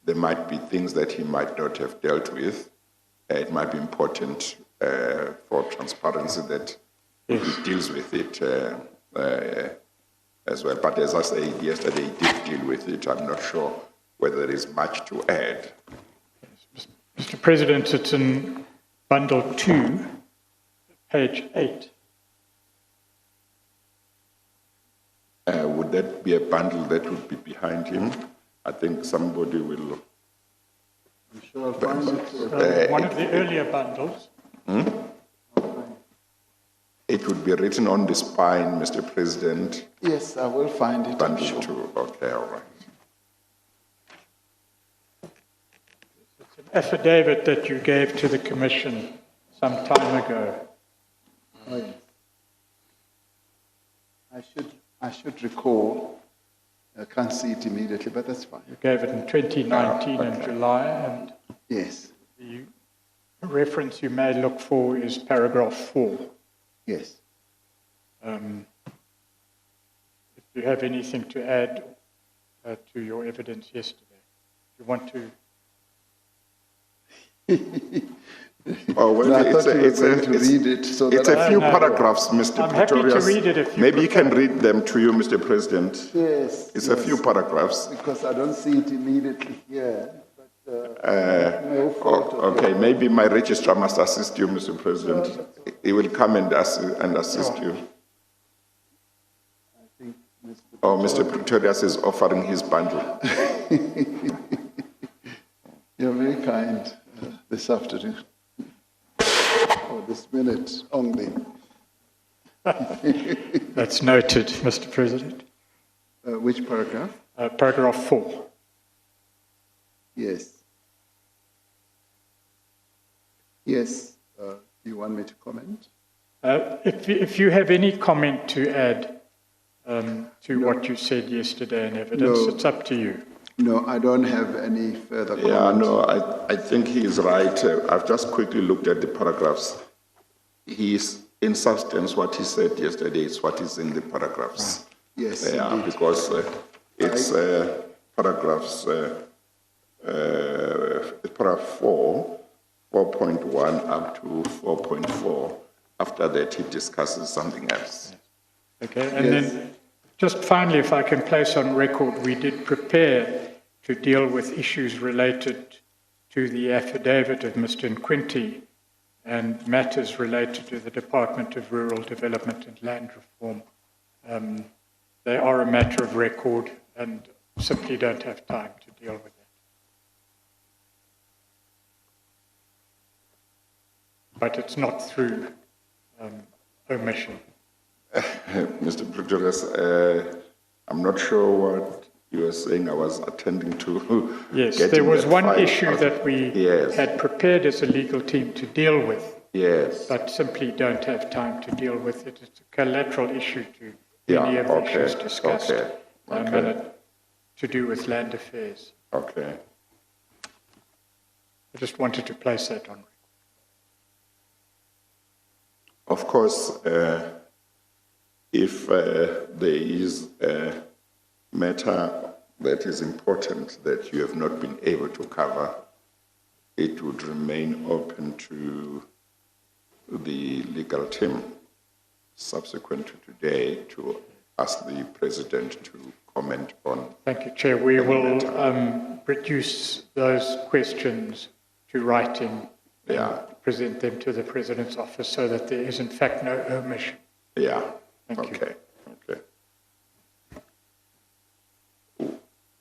there might be things that he might not have dealt with, it might be important for transparency that he deals with it as well. But as I said yesterday, he did deal with it. I'm not sure whether there is much to add. Mr. President, it's in Bundle 2, page 8. Would that be a bundle that would be behind him? I think somebody will I'm sure I'll find it. One of the earlier bundles. It would be written on the spine, Mr. President. Yes, I will find it. I'm Bundle sure. 2. Okay, all right. It's an affidavit that you gave to the Commission some time ago. Oh, yes. I should recall. I can't see it immediately, but that's fine. You gave it in 2019 in July, and Yes, the reference you may look for is paragraph 4. yes. If you have anything to add to your evidence yesterday, if you want to. Oh, well, No, I thought you were going to read it so it's that a few paragraphs, Mr. I'm happy to Pretorius. read it if you Maybe you prefer. can read them to you, Mr. President. Yes. It's a few paragraphs. Because I don't see it immediately here. But, no fault of Okay, maybe my registrar must assist you, Mr. President. He will come and assist you. I think Mr. Oh, Mr. Pretorius is offering his bundle. You're very kind this afternoon. Or this minute only. That's noted, Mr. President. Which paragraph? Paragraph 4. Yes. Yes. Do you want me to comment? If you have any comment to add to what you said yesterday in evidence, No. it's up to you. No, I don't have any further comment. Yeah, no, I think he is right. I've just quickly looked at the paragraphs. He's, in substance, what he said yesterday is what is in the paragraphs. Yes, Yeah, indeed. because it's paragraphs, paragraph 4, 4.1 up to 4.4. After that, he discusses something else. Okay, and Yes. then just finally, if I can place on record, we did prepare to deal with issues related to the affidavit of Mr. Nkwinti and matters related to the Department of Rural Development and Land Reform. They are a matter of record and simply don't have time to deal with that. But it's not through omission. Mr. Pretorius, I'm not sure what you were saying. I was attending to. Yes, getting there was that one file issue out. that we Yes. had prepared as a legal team to deal with, Yes. but simply don't have time to deal with it. It's a collateral issue to Yeah, any of the okay, issues discussed, okay, and okay. to do with land affairs. Okay. I just wanted to place that on. Of course, if there is a matter that is important that you have not been able to cover, it would remain open to the legal team subsequent to today to ask the President to comment on. Thank you, Chair. We will reduce those questions to writing and Yeah. present them to the President's office so that there is in fact no omission. Yeah. Thank you. Okay. Okay.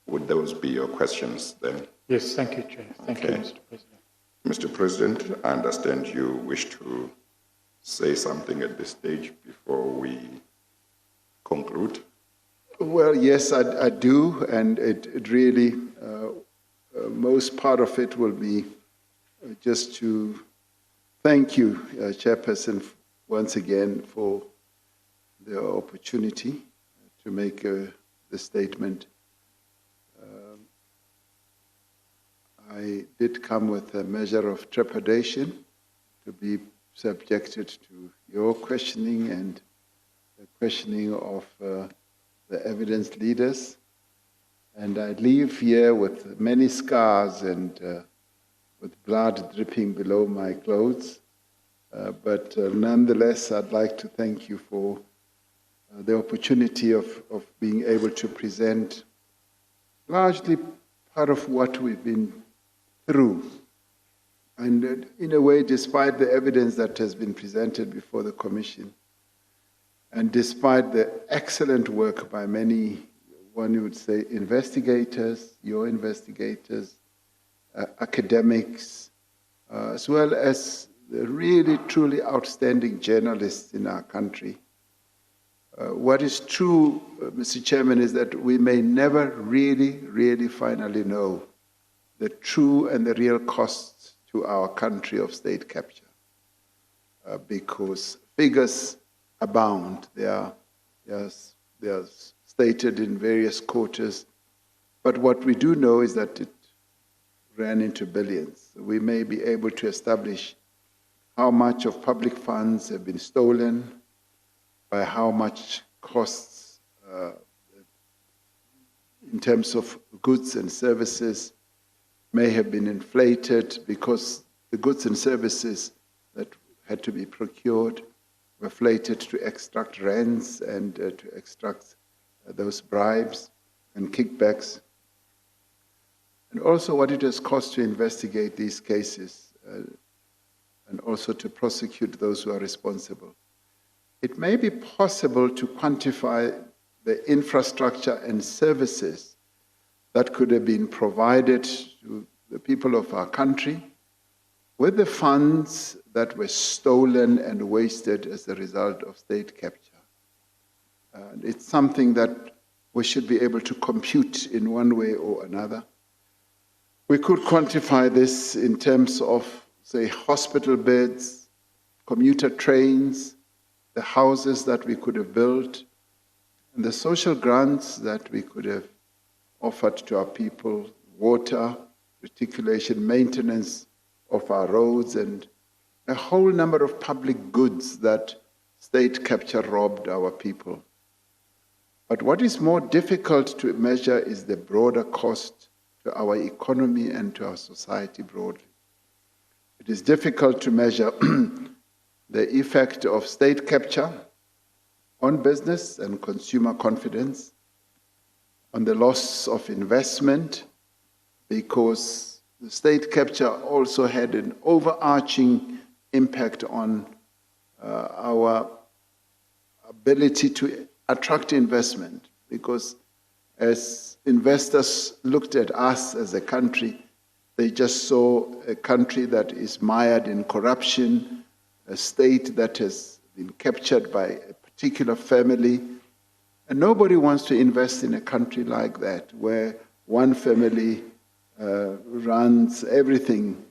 Would those be your questions then? Yes, thank you, Chair. Thank you, Okay. Mr. President. Mr. President, I understand you wish to say something at this stage before we conclude. Well, yes, I do, and it really, most part of it will be just to thank you, Chairperson, once again for the opportunity to make the statement. I did come with a measure of trepidation to be subjected to your questioning and the questioning of the evidence leaders. And I leave here with many scars and with blood dripping below my clothes. But nonetheless, I'd like to thank you for the opportunity of being able to present largely part of what we've been through. And in a way, despite the evidence that has been presented before the Commission, and despite the excellent work by many, one would say, investigators, your investigators, academics, as well as the really, truly outstanding journalists in our country. What is true, Mr. Chairman, is that we may never really finally know the true and the real costs to our country of state capture, because figures abound. They are stated in various quarters, but what we do know is that it ran into billions. We may be able to establish how much of public funds have been stolen, by how much costs in terms of goods and services may have been inflated because the goods and services that had to be procured were inflated to extract rents and to extract those bribes and kickbacks. And also what it has cost to investigate these cases and also to prosecute those who are responsible. It may be possible to quantify the infrastructure and services that could have been provided to the people of our country with the funds that were stolen and wasted as a result of state capture. And it's something that we should be able to compute in one way or another. We could quantify this in terms of, say, hospital beds, commuter trains, the houses that we could have built, and the social grants that we could have offered to our people, water, reticulation, maintenance of our roads, and a whole number of public goods that state capture robbed our people. But what is more difficult to measure is the broader cost to our economy and to our society broadly. It is difficult to measure the effect of state capture on business and consumer confidence, on the loss of investment, because the state capture also had an overarching impact on our ability to attract investment, because as investors looked at us as a country, they just saw a country that is mired in corruption, a state that has been captured by a particular family. And nobody wants to invest in a country like that, where one family runs everything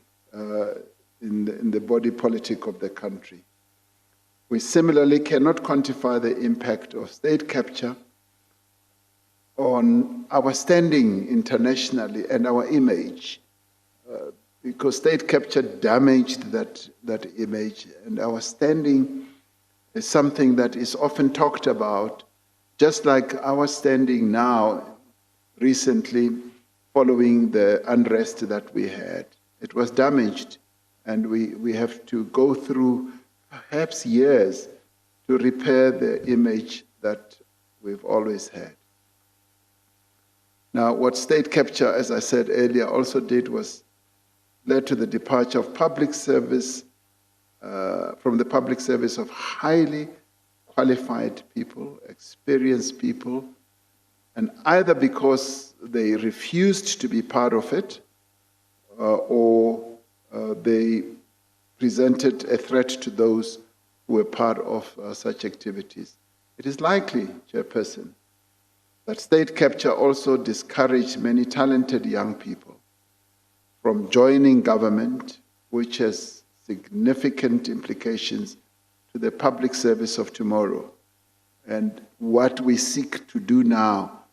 in the body politic of the country. We similarly cannot quantify the impact of state capture on our standing internationally and our image, because state capture damaged that image, and our standing is something that is often talked about, just like our standing now recently following the unrest that we had. It was damaged, and we have to go through perhaps years to repair the image that we've always had. Now, what state capture, as I said earlier, also did was led to the departure of public service, from the public service of highly qualified people, experienced people, and either because they refused to be part of it, or they presented a threat to those who were part of such activities. It is likely, Chairperson, that state capture also discouraged many talented young people from joining government, which has significant implications to the public service of tomorrow. And what we seek to do now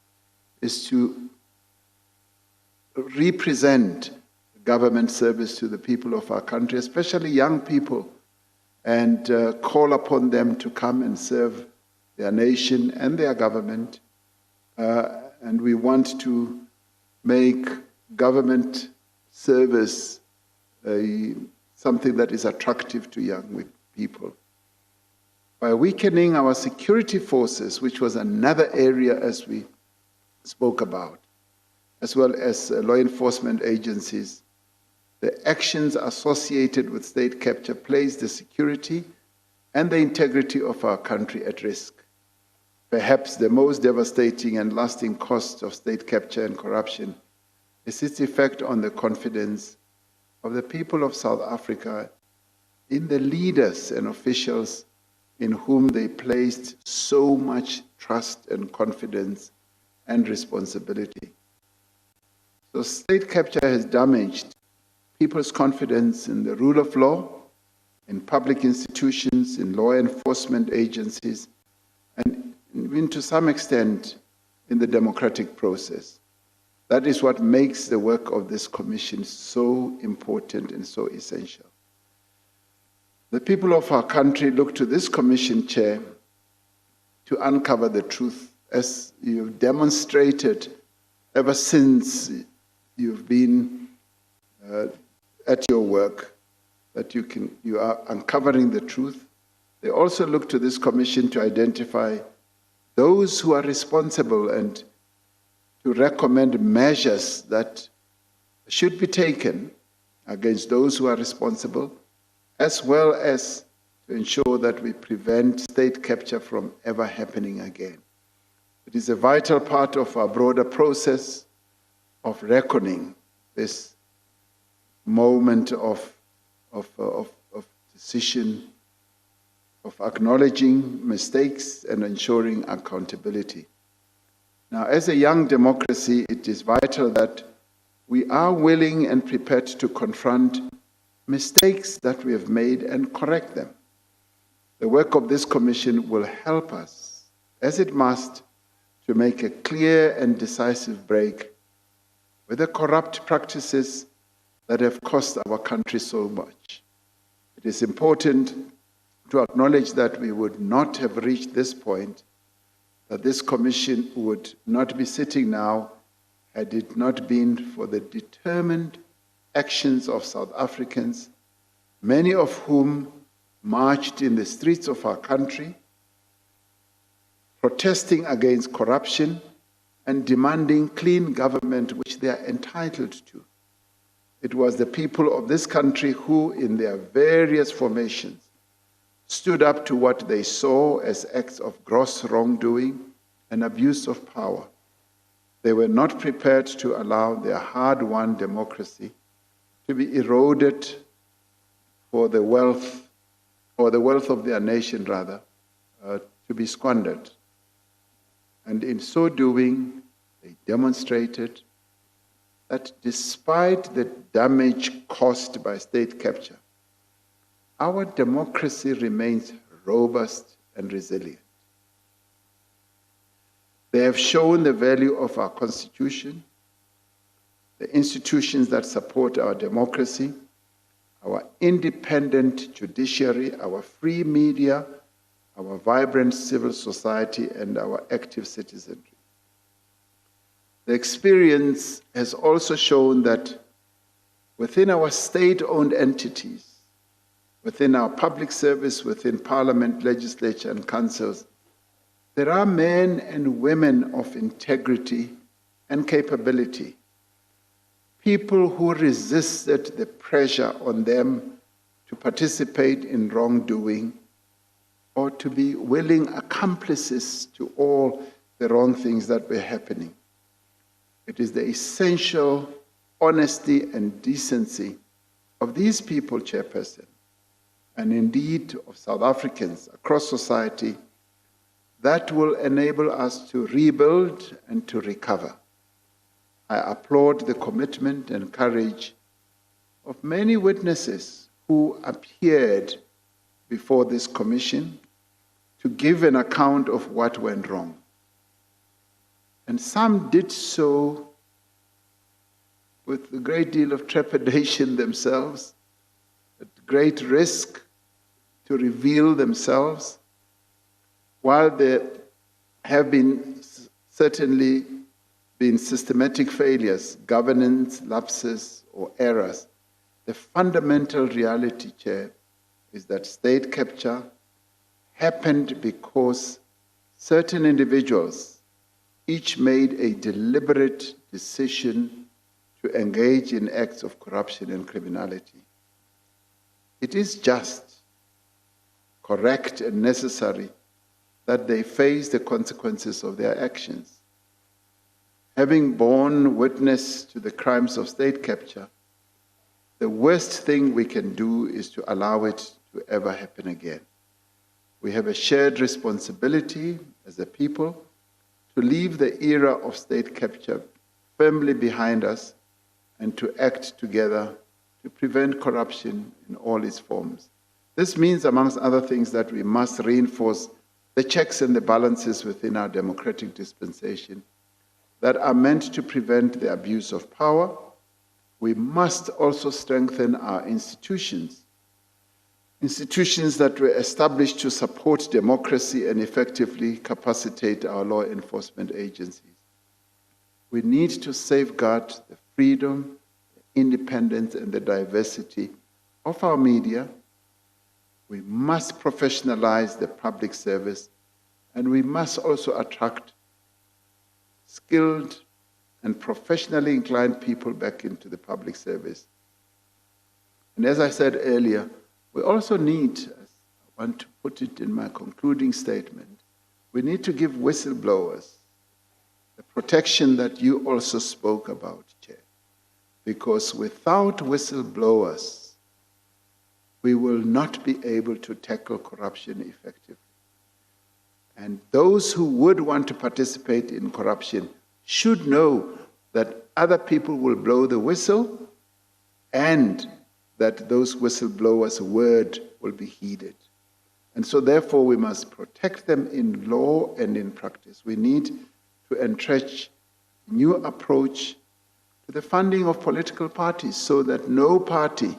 is to represent government service to the people of our country, especially young people, and call upon them to come and serve their nation and their government. And we want to make government service something that is attractive to young people. By weakening our security forces, which was another area as we spoke about, as well as law enforcement agencies, the actions associated with state capture place the security and the integrity of our country at risk. Perhaps the most devastating and lasting cost of state capture and corruption is its effect on the confidence of the people of South Africa in the leaders and officials in whom they placed so much trust and confidence and responsibility. So state capture has damaged people's confidence in the rule of law, in public institutions, in law enforcement agencies, and even to some extent in the democratic process. That is what makes the work of this commission so important and so essential. The people of our country look to this commission, Chair, to uncover the truth, as you've demonstrated ever since you've been at your work, that you are uncovering the truth. They also look to this commission to identify those who are responsible and to recommend measures that should be taken against those who are responsible, as well as to ensure that we prevent state capture from ever happening again. It is a vital part of our broader process of reckoning this moment of decision, of acknowledging mistakes and ensuring accountability. Now, as a young democracy, it is vital that we are willing and prepared to confront mistakes that we have made and correct them. The work of this commission will help us, as it must, to make a clear and decisive break with the corrupt practices that have cost our country so much. It is important to acknowledge that we would not have reached this point, that this commission would not be sitting now had it not been for the determined actions of South Africans, many of whom marched in the streets of our country, protesting against corruption and demanding clean government, which they are entitled to. It was the people of this country who, in their various formations, stood up to what they saw as acts of gross wrongdoing and abuse of power. They were not prepared to allow their hard-won democracy to be eroded for the wealth, or the wealth of their nation, rather, to be squandered. And in so doing, they demonstrated that despite the damage caused by state capture, our democracy remains robust and resilient. They have shown the value of our Constitution, the institutions that support our democracy, our independent judiciary, our free media, our vibrant civil society, and our active citizenry. The experience has also shown that within our state-owned entities, within our public service, within parliament, legislature, and councils, there are men and women of integrity and capability, people who resisted the pressure on them to participate in wrongdoing or to be willing accomplices to all the wrong things that were happening. It is the essential honesty and decency of these people, Chairperson, and indeed of South Africans across society, that will enable us to rebuild and to recover. I applaud the commitment and courage of many witnesses who appeared before this commission to give an account of what went wrong. And some did so with a great deal of trepidation themselves, at great risk to reveal themselves, while there have been certainly been systematic failures, governance lapses, or errors. The fundamental reality, Chair, is that state capture happened because certain individuals each made a deliberate decision to engage in acts of corruption and criminality. It is just, correct, and necessary that they face the consequences of their actions. having borne witness to the crimes of state capture, the worst thing we can do is to allow it to ever happen again. We have a shared responsibility as a people to leave the era of state capture firmly behind us and to act together to prevent corruption in all its forms. This means, amongst other things, that we must reinforce the checks and the balances within our democratic dispensation that are meant to prevent the abuse of power. We must also strengthen our institutions that were established to support democracy and effectively capacitate our law enforcement agencies. We need to safeguard the freedom, the independence, and the diversity of our media. We must professionalize the public service, and we must also attract skilled and professionally inclined people back into the public service. And as I said earlier, we also need, as I want to put it in my concluding statement, we need to give whistleblowers the protection that you also spoke about, Chair. Because without whistleblowers, we will not be able to tackle corruption effectively. And those who would want to participate in corruption should know that other people will blow the whistle and that those whistleblowers' word will be heeded. And so therefore we must protect them in law and in practice. We need to entrench a new approach to the funding of political parties so that no party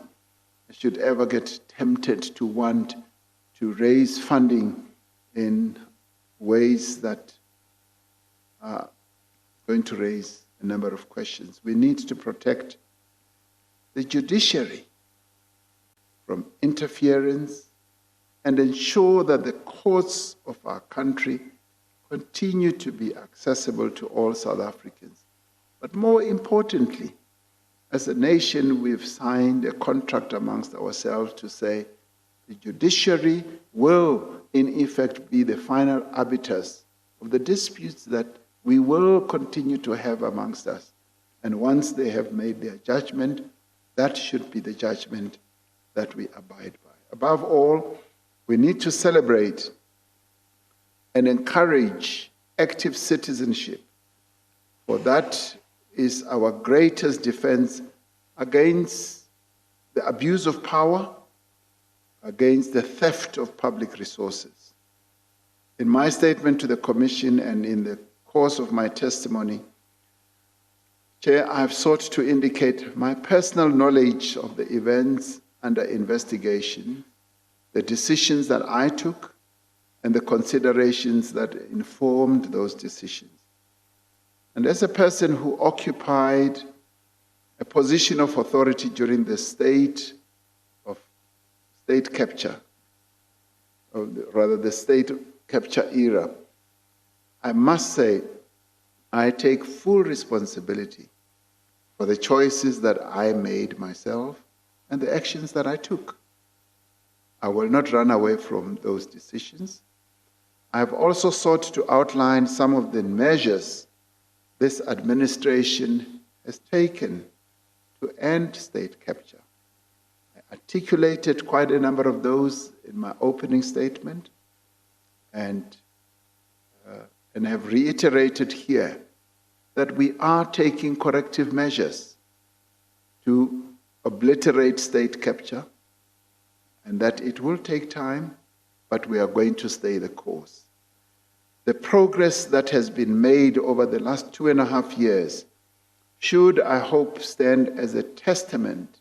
should ever get tempted to want to raise funding in ways that are going to raise a number of questions. We need to protect the judiciary from interference and ensure that the courts of our country continue to be accessible to all South Africans. But more importantly, as a nation, we've signed a contract amongst ourselves to say the judiciary will, in effect, be the final arbiters of the disputes that we will continue to have amongst us. And once they have made their judgment, that should be the judgment that we abide by. Above all, we need to celebrate and encourage active citizenship, for that is our greatest defense against the abuse of power, against the theft of public resources. In my statement to the Commission and in the course of my testimony, Chair, I have sought to indicate my personal knowledge of the events under investigation, the decisions that I took, and the considerations that informed those decisions. And as a person who occupied a position of authority during the state capture, or rather the state capture era, I must say I take full responsibility for the choices that I made myself and the actions that I took. I will not run away from those decisions. I have also sought to outline some of the measures this administration has taken to end state capture. I articulated quite a number of those in my opening statement and have reiterated here that we are taking corrective measures to obliterate state capture, and that it will take time, but we are going to stay the course. The progress that has been made over the last 2.5 years should, I hope, stand as a testament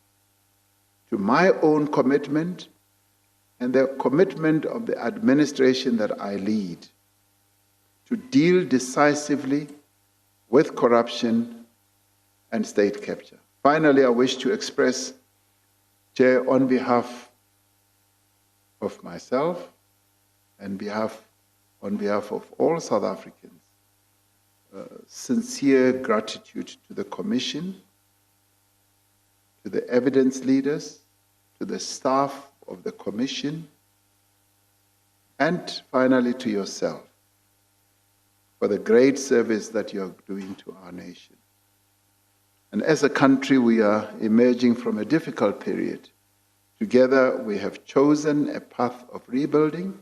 to my own commitment and the commitment of the administration that I lead to deal decisively with corruption and state capture. Finally, I wish to express, Chair, on behalf of myself and on behalf of all South Africans, sincere gratitude to the Commission, to the evidence leaders, to the staff of the Commission, and finally to yourself for the great service that you are doing to our nation. And as a country, we are emerging from a difficult period. Together, we have chosen a path of rebuilding,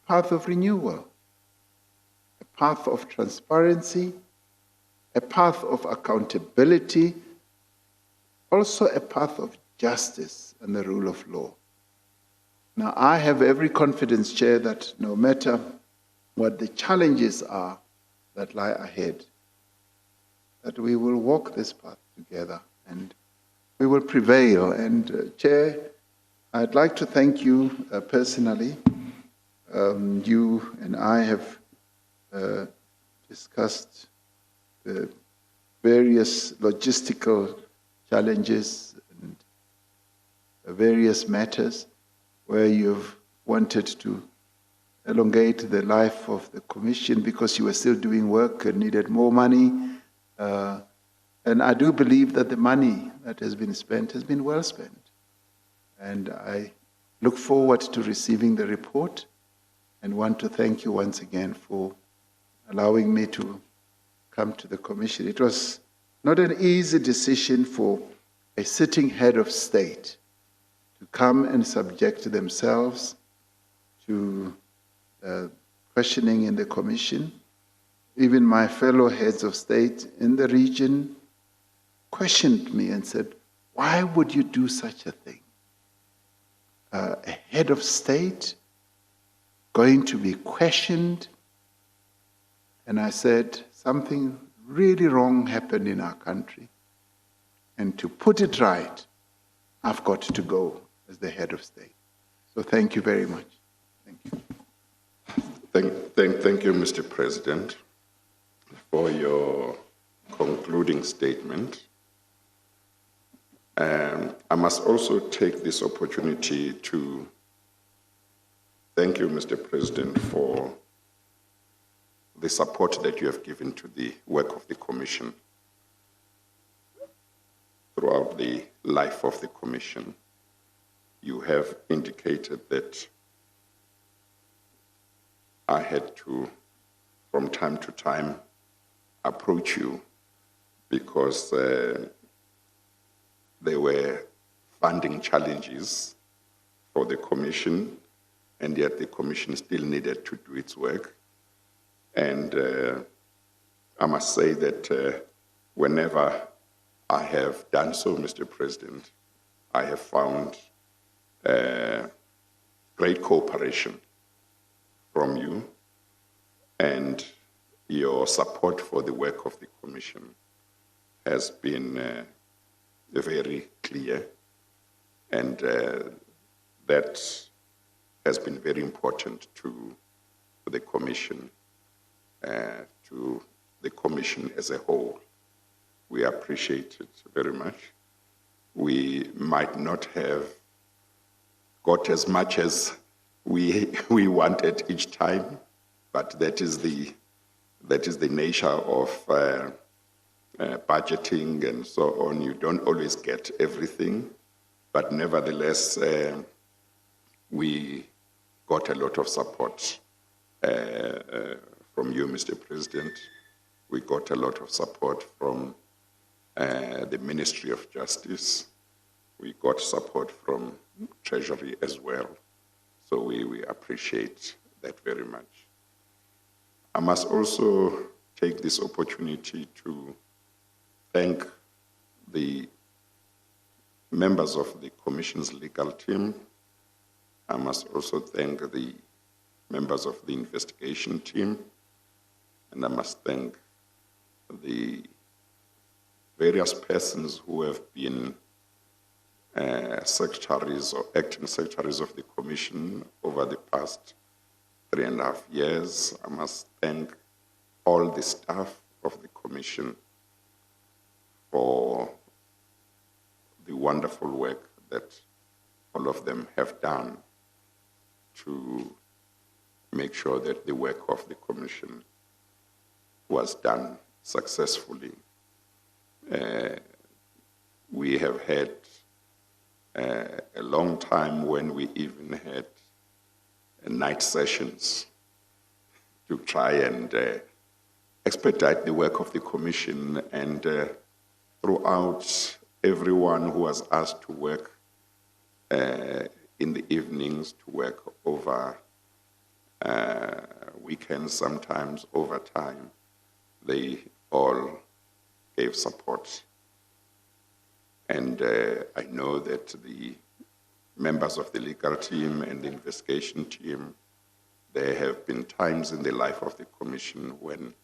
a path of renewal, a path of transparency, a path of accountability, also a path of justice and the rule of law. Now, I have every confidence, Chair, that no matter what the challenges are that lie ahead, that we will walk this path together and we will prevail. And Chair, I'd like to thank you personally. You and I have discussed the various logistical challenges and various matters where you've wanted to elongate the life of the Commission because you were still doing work and needed more money. And I do believe that the money that has been spent has been well spent. And I look forward to receiving the report and want to thank you once again for allowing me to come to the Commission. It was not an easy decision for a sitting head of state to come and subject themselves to questioning in the Commission. Even my fellow heads of state in the region questioned me and said, why would you do such a thing? A head of state going to be questioned? And I said, something really wrong happened in our country. And to put it right, I've got to go as the head of state. So thank you very much. Thank you. Thank you, Mr. President, for your concluding statement. I must also take this opportunity to thank you, Mr. President, for the support that you have given to the work of the Commission throughout the life of the Commission. You have indicated that I had to, from time to time, approach you because there were funding challenges for the Commission, and yet the Commission still needed to do its work. And I must say that whenever I have done so, Mr. President, I have found great cooperation from you, and your support for the work of the Commission has been very clear, and that has been very important to the Commission, to the Commission as a whole. We appreciate it very much. We might not have got as much as we wanted each time, but that is the nature of budgeting and so on. You don't always get everything, but nevertheless, we got a lot of support from you, Mr. President. We got a lot of support from the Ministry of Justice. We got support from Treasury as well. So we appreciate that very much. I must also take this opportunity to thank the members of the Commission's legal team. I must also thank the members of the investigation team, and I must thank the various persons who have been secretaries or acting secretaries of the Commission over the past 3.5 years. I must thank all the staff of the Commission for the wonderful work that all of them have done to make sure that the work of the Commission was done successfully. We have had a long time when we even had night sessions to try and expedite the work of the Commission, and throughout, everyone who was asked to work in the evenings, to work over weekends, sometimes overtime, they all gave support. And I know that the members of the legal team and the investigation team, there have been times in the life of the Commission when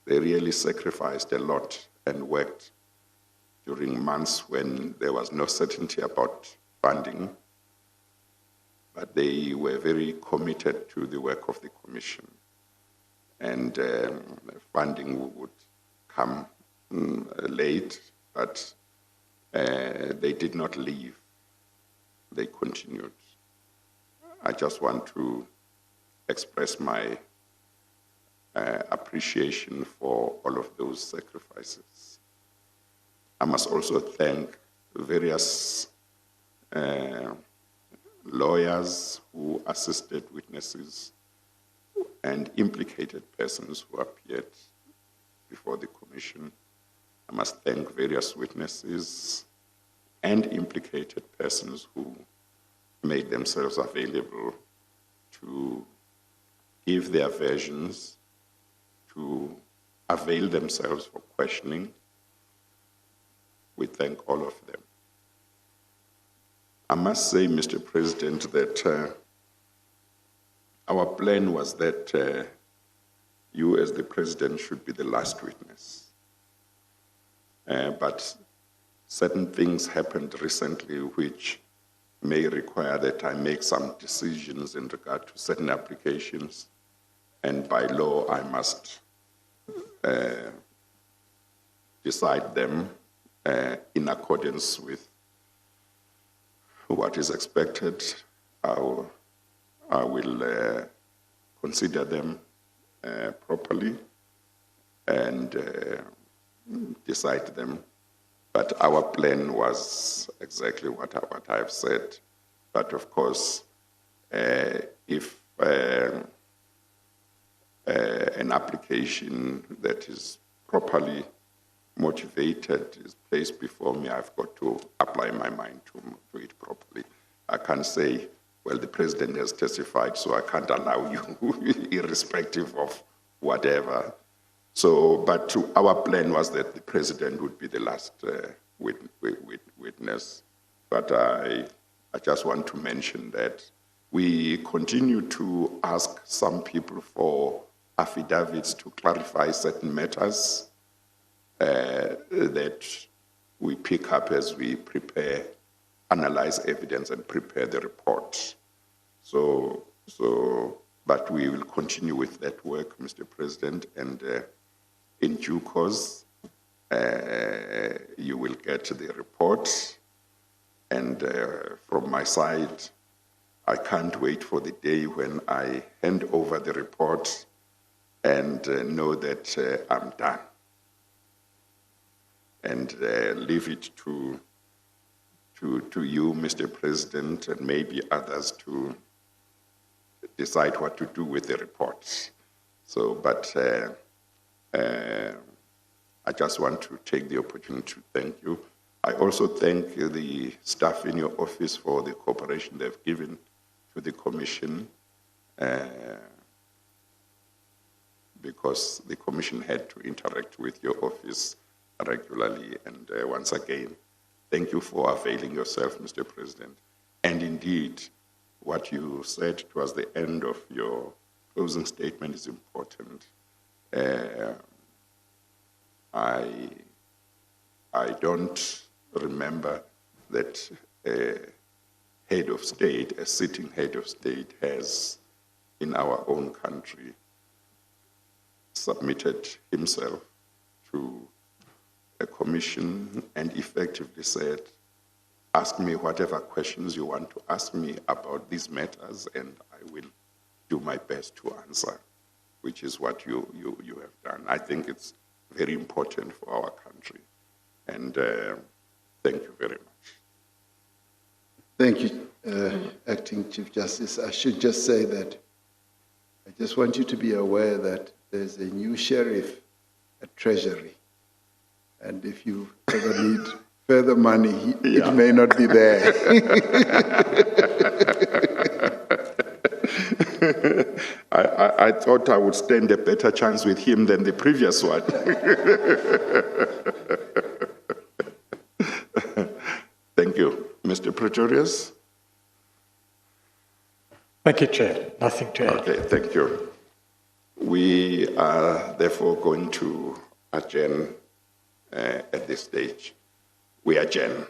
they really sacrificed a lot and worked during months when there was no certainty about funding, but they were very committed to the work of the Commission. And funding would come late, but they did not leave. They continued. I just want to express my appreciation for all of those sacrifices. I must also thank various lawyers who assisted witnesses and implicated persons who appeared before the Commission. I must thank various witnesses and implicated persons who made themselves available to give their versions, to avail themselves for questioning. We thank all of them. I must say, Mr. President, that our plan was that you as the President should be the last witness. But certain things happened recently which may require that I make some decisions in regard to certain applications, and by law I must decide them in accordance with what is expected. I will consider them properly and decide them. But our plan was exactly what I have said. But of course, if an application that is properly motivated is placed before me, I've got to apply my mind to it properly. I can't say, well, the President has testified, so I can't allow you, irrespective of whatever. So, but our plan was that the President would be the last witness. But I just want to mention that we continue to ask some people for affidavits to clarify certain matters that we pick up as we prepare, analyze evidence, and prepare the report. But we will continue with that work, Mr. President, and in due course, you will get the report. And from my side, I can't wait for the day when I hand over the report and know that I'm done. And leave it to you, Mr. President, and maybe others to decide what to do with the reports. So, but I just want to take the opportunity to thank you. I also thank the staff in your office for the cooperation they've given to the Commission, because the Commission had to interact with your office regularly. And once again, thank you for availing yourself, Mr. President. And indeed, what you said towards the end of your closing statement is important. I don't remember that a head of state, a sitting head of state, has in our own country submitted himself to a commission and effectively said, ask me whatever questions you want to ask me about these matters, and I will do my best to answer, which is what you have done. I think it's very important for our country. And thank you very much. Thank you, Acting Chief Justice. I should just say that I just want you to be aware that there's a new sheriff at Treasury. And if you ever need further money, it may not be there. I thought I would stand a better chance with him than the previous one. Thank you. Mr. Pretorius? Thank you, Chair. Nothing to add. Okay, thank you. We are therefore going to adjourn at this stage. We adjourn.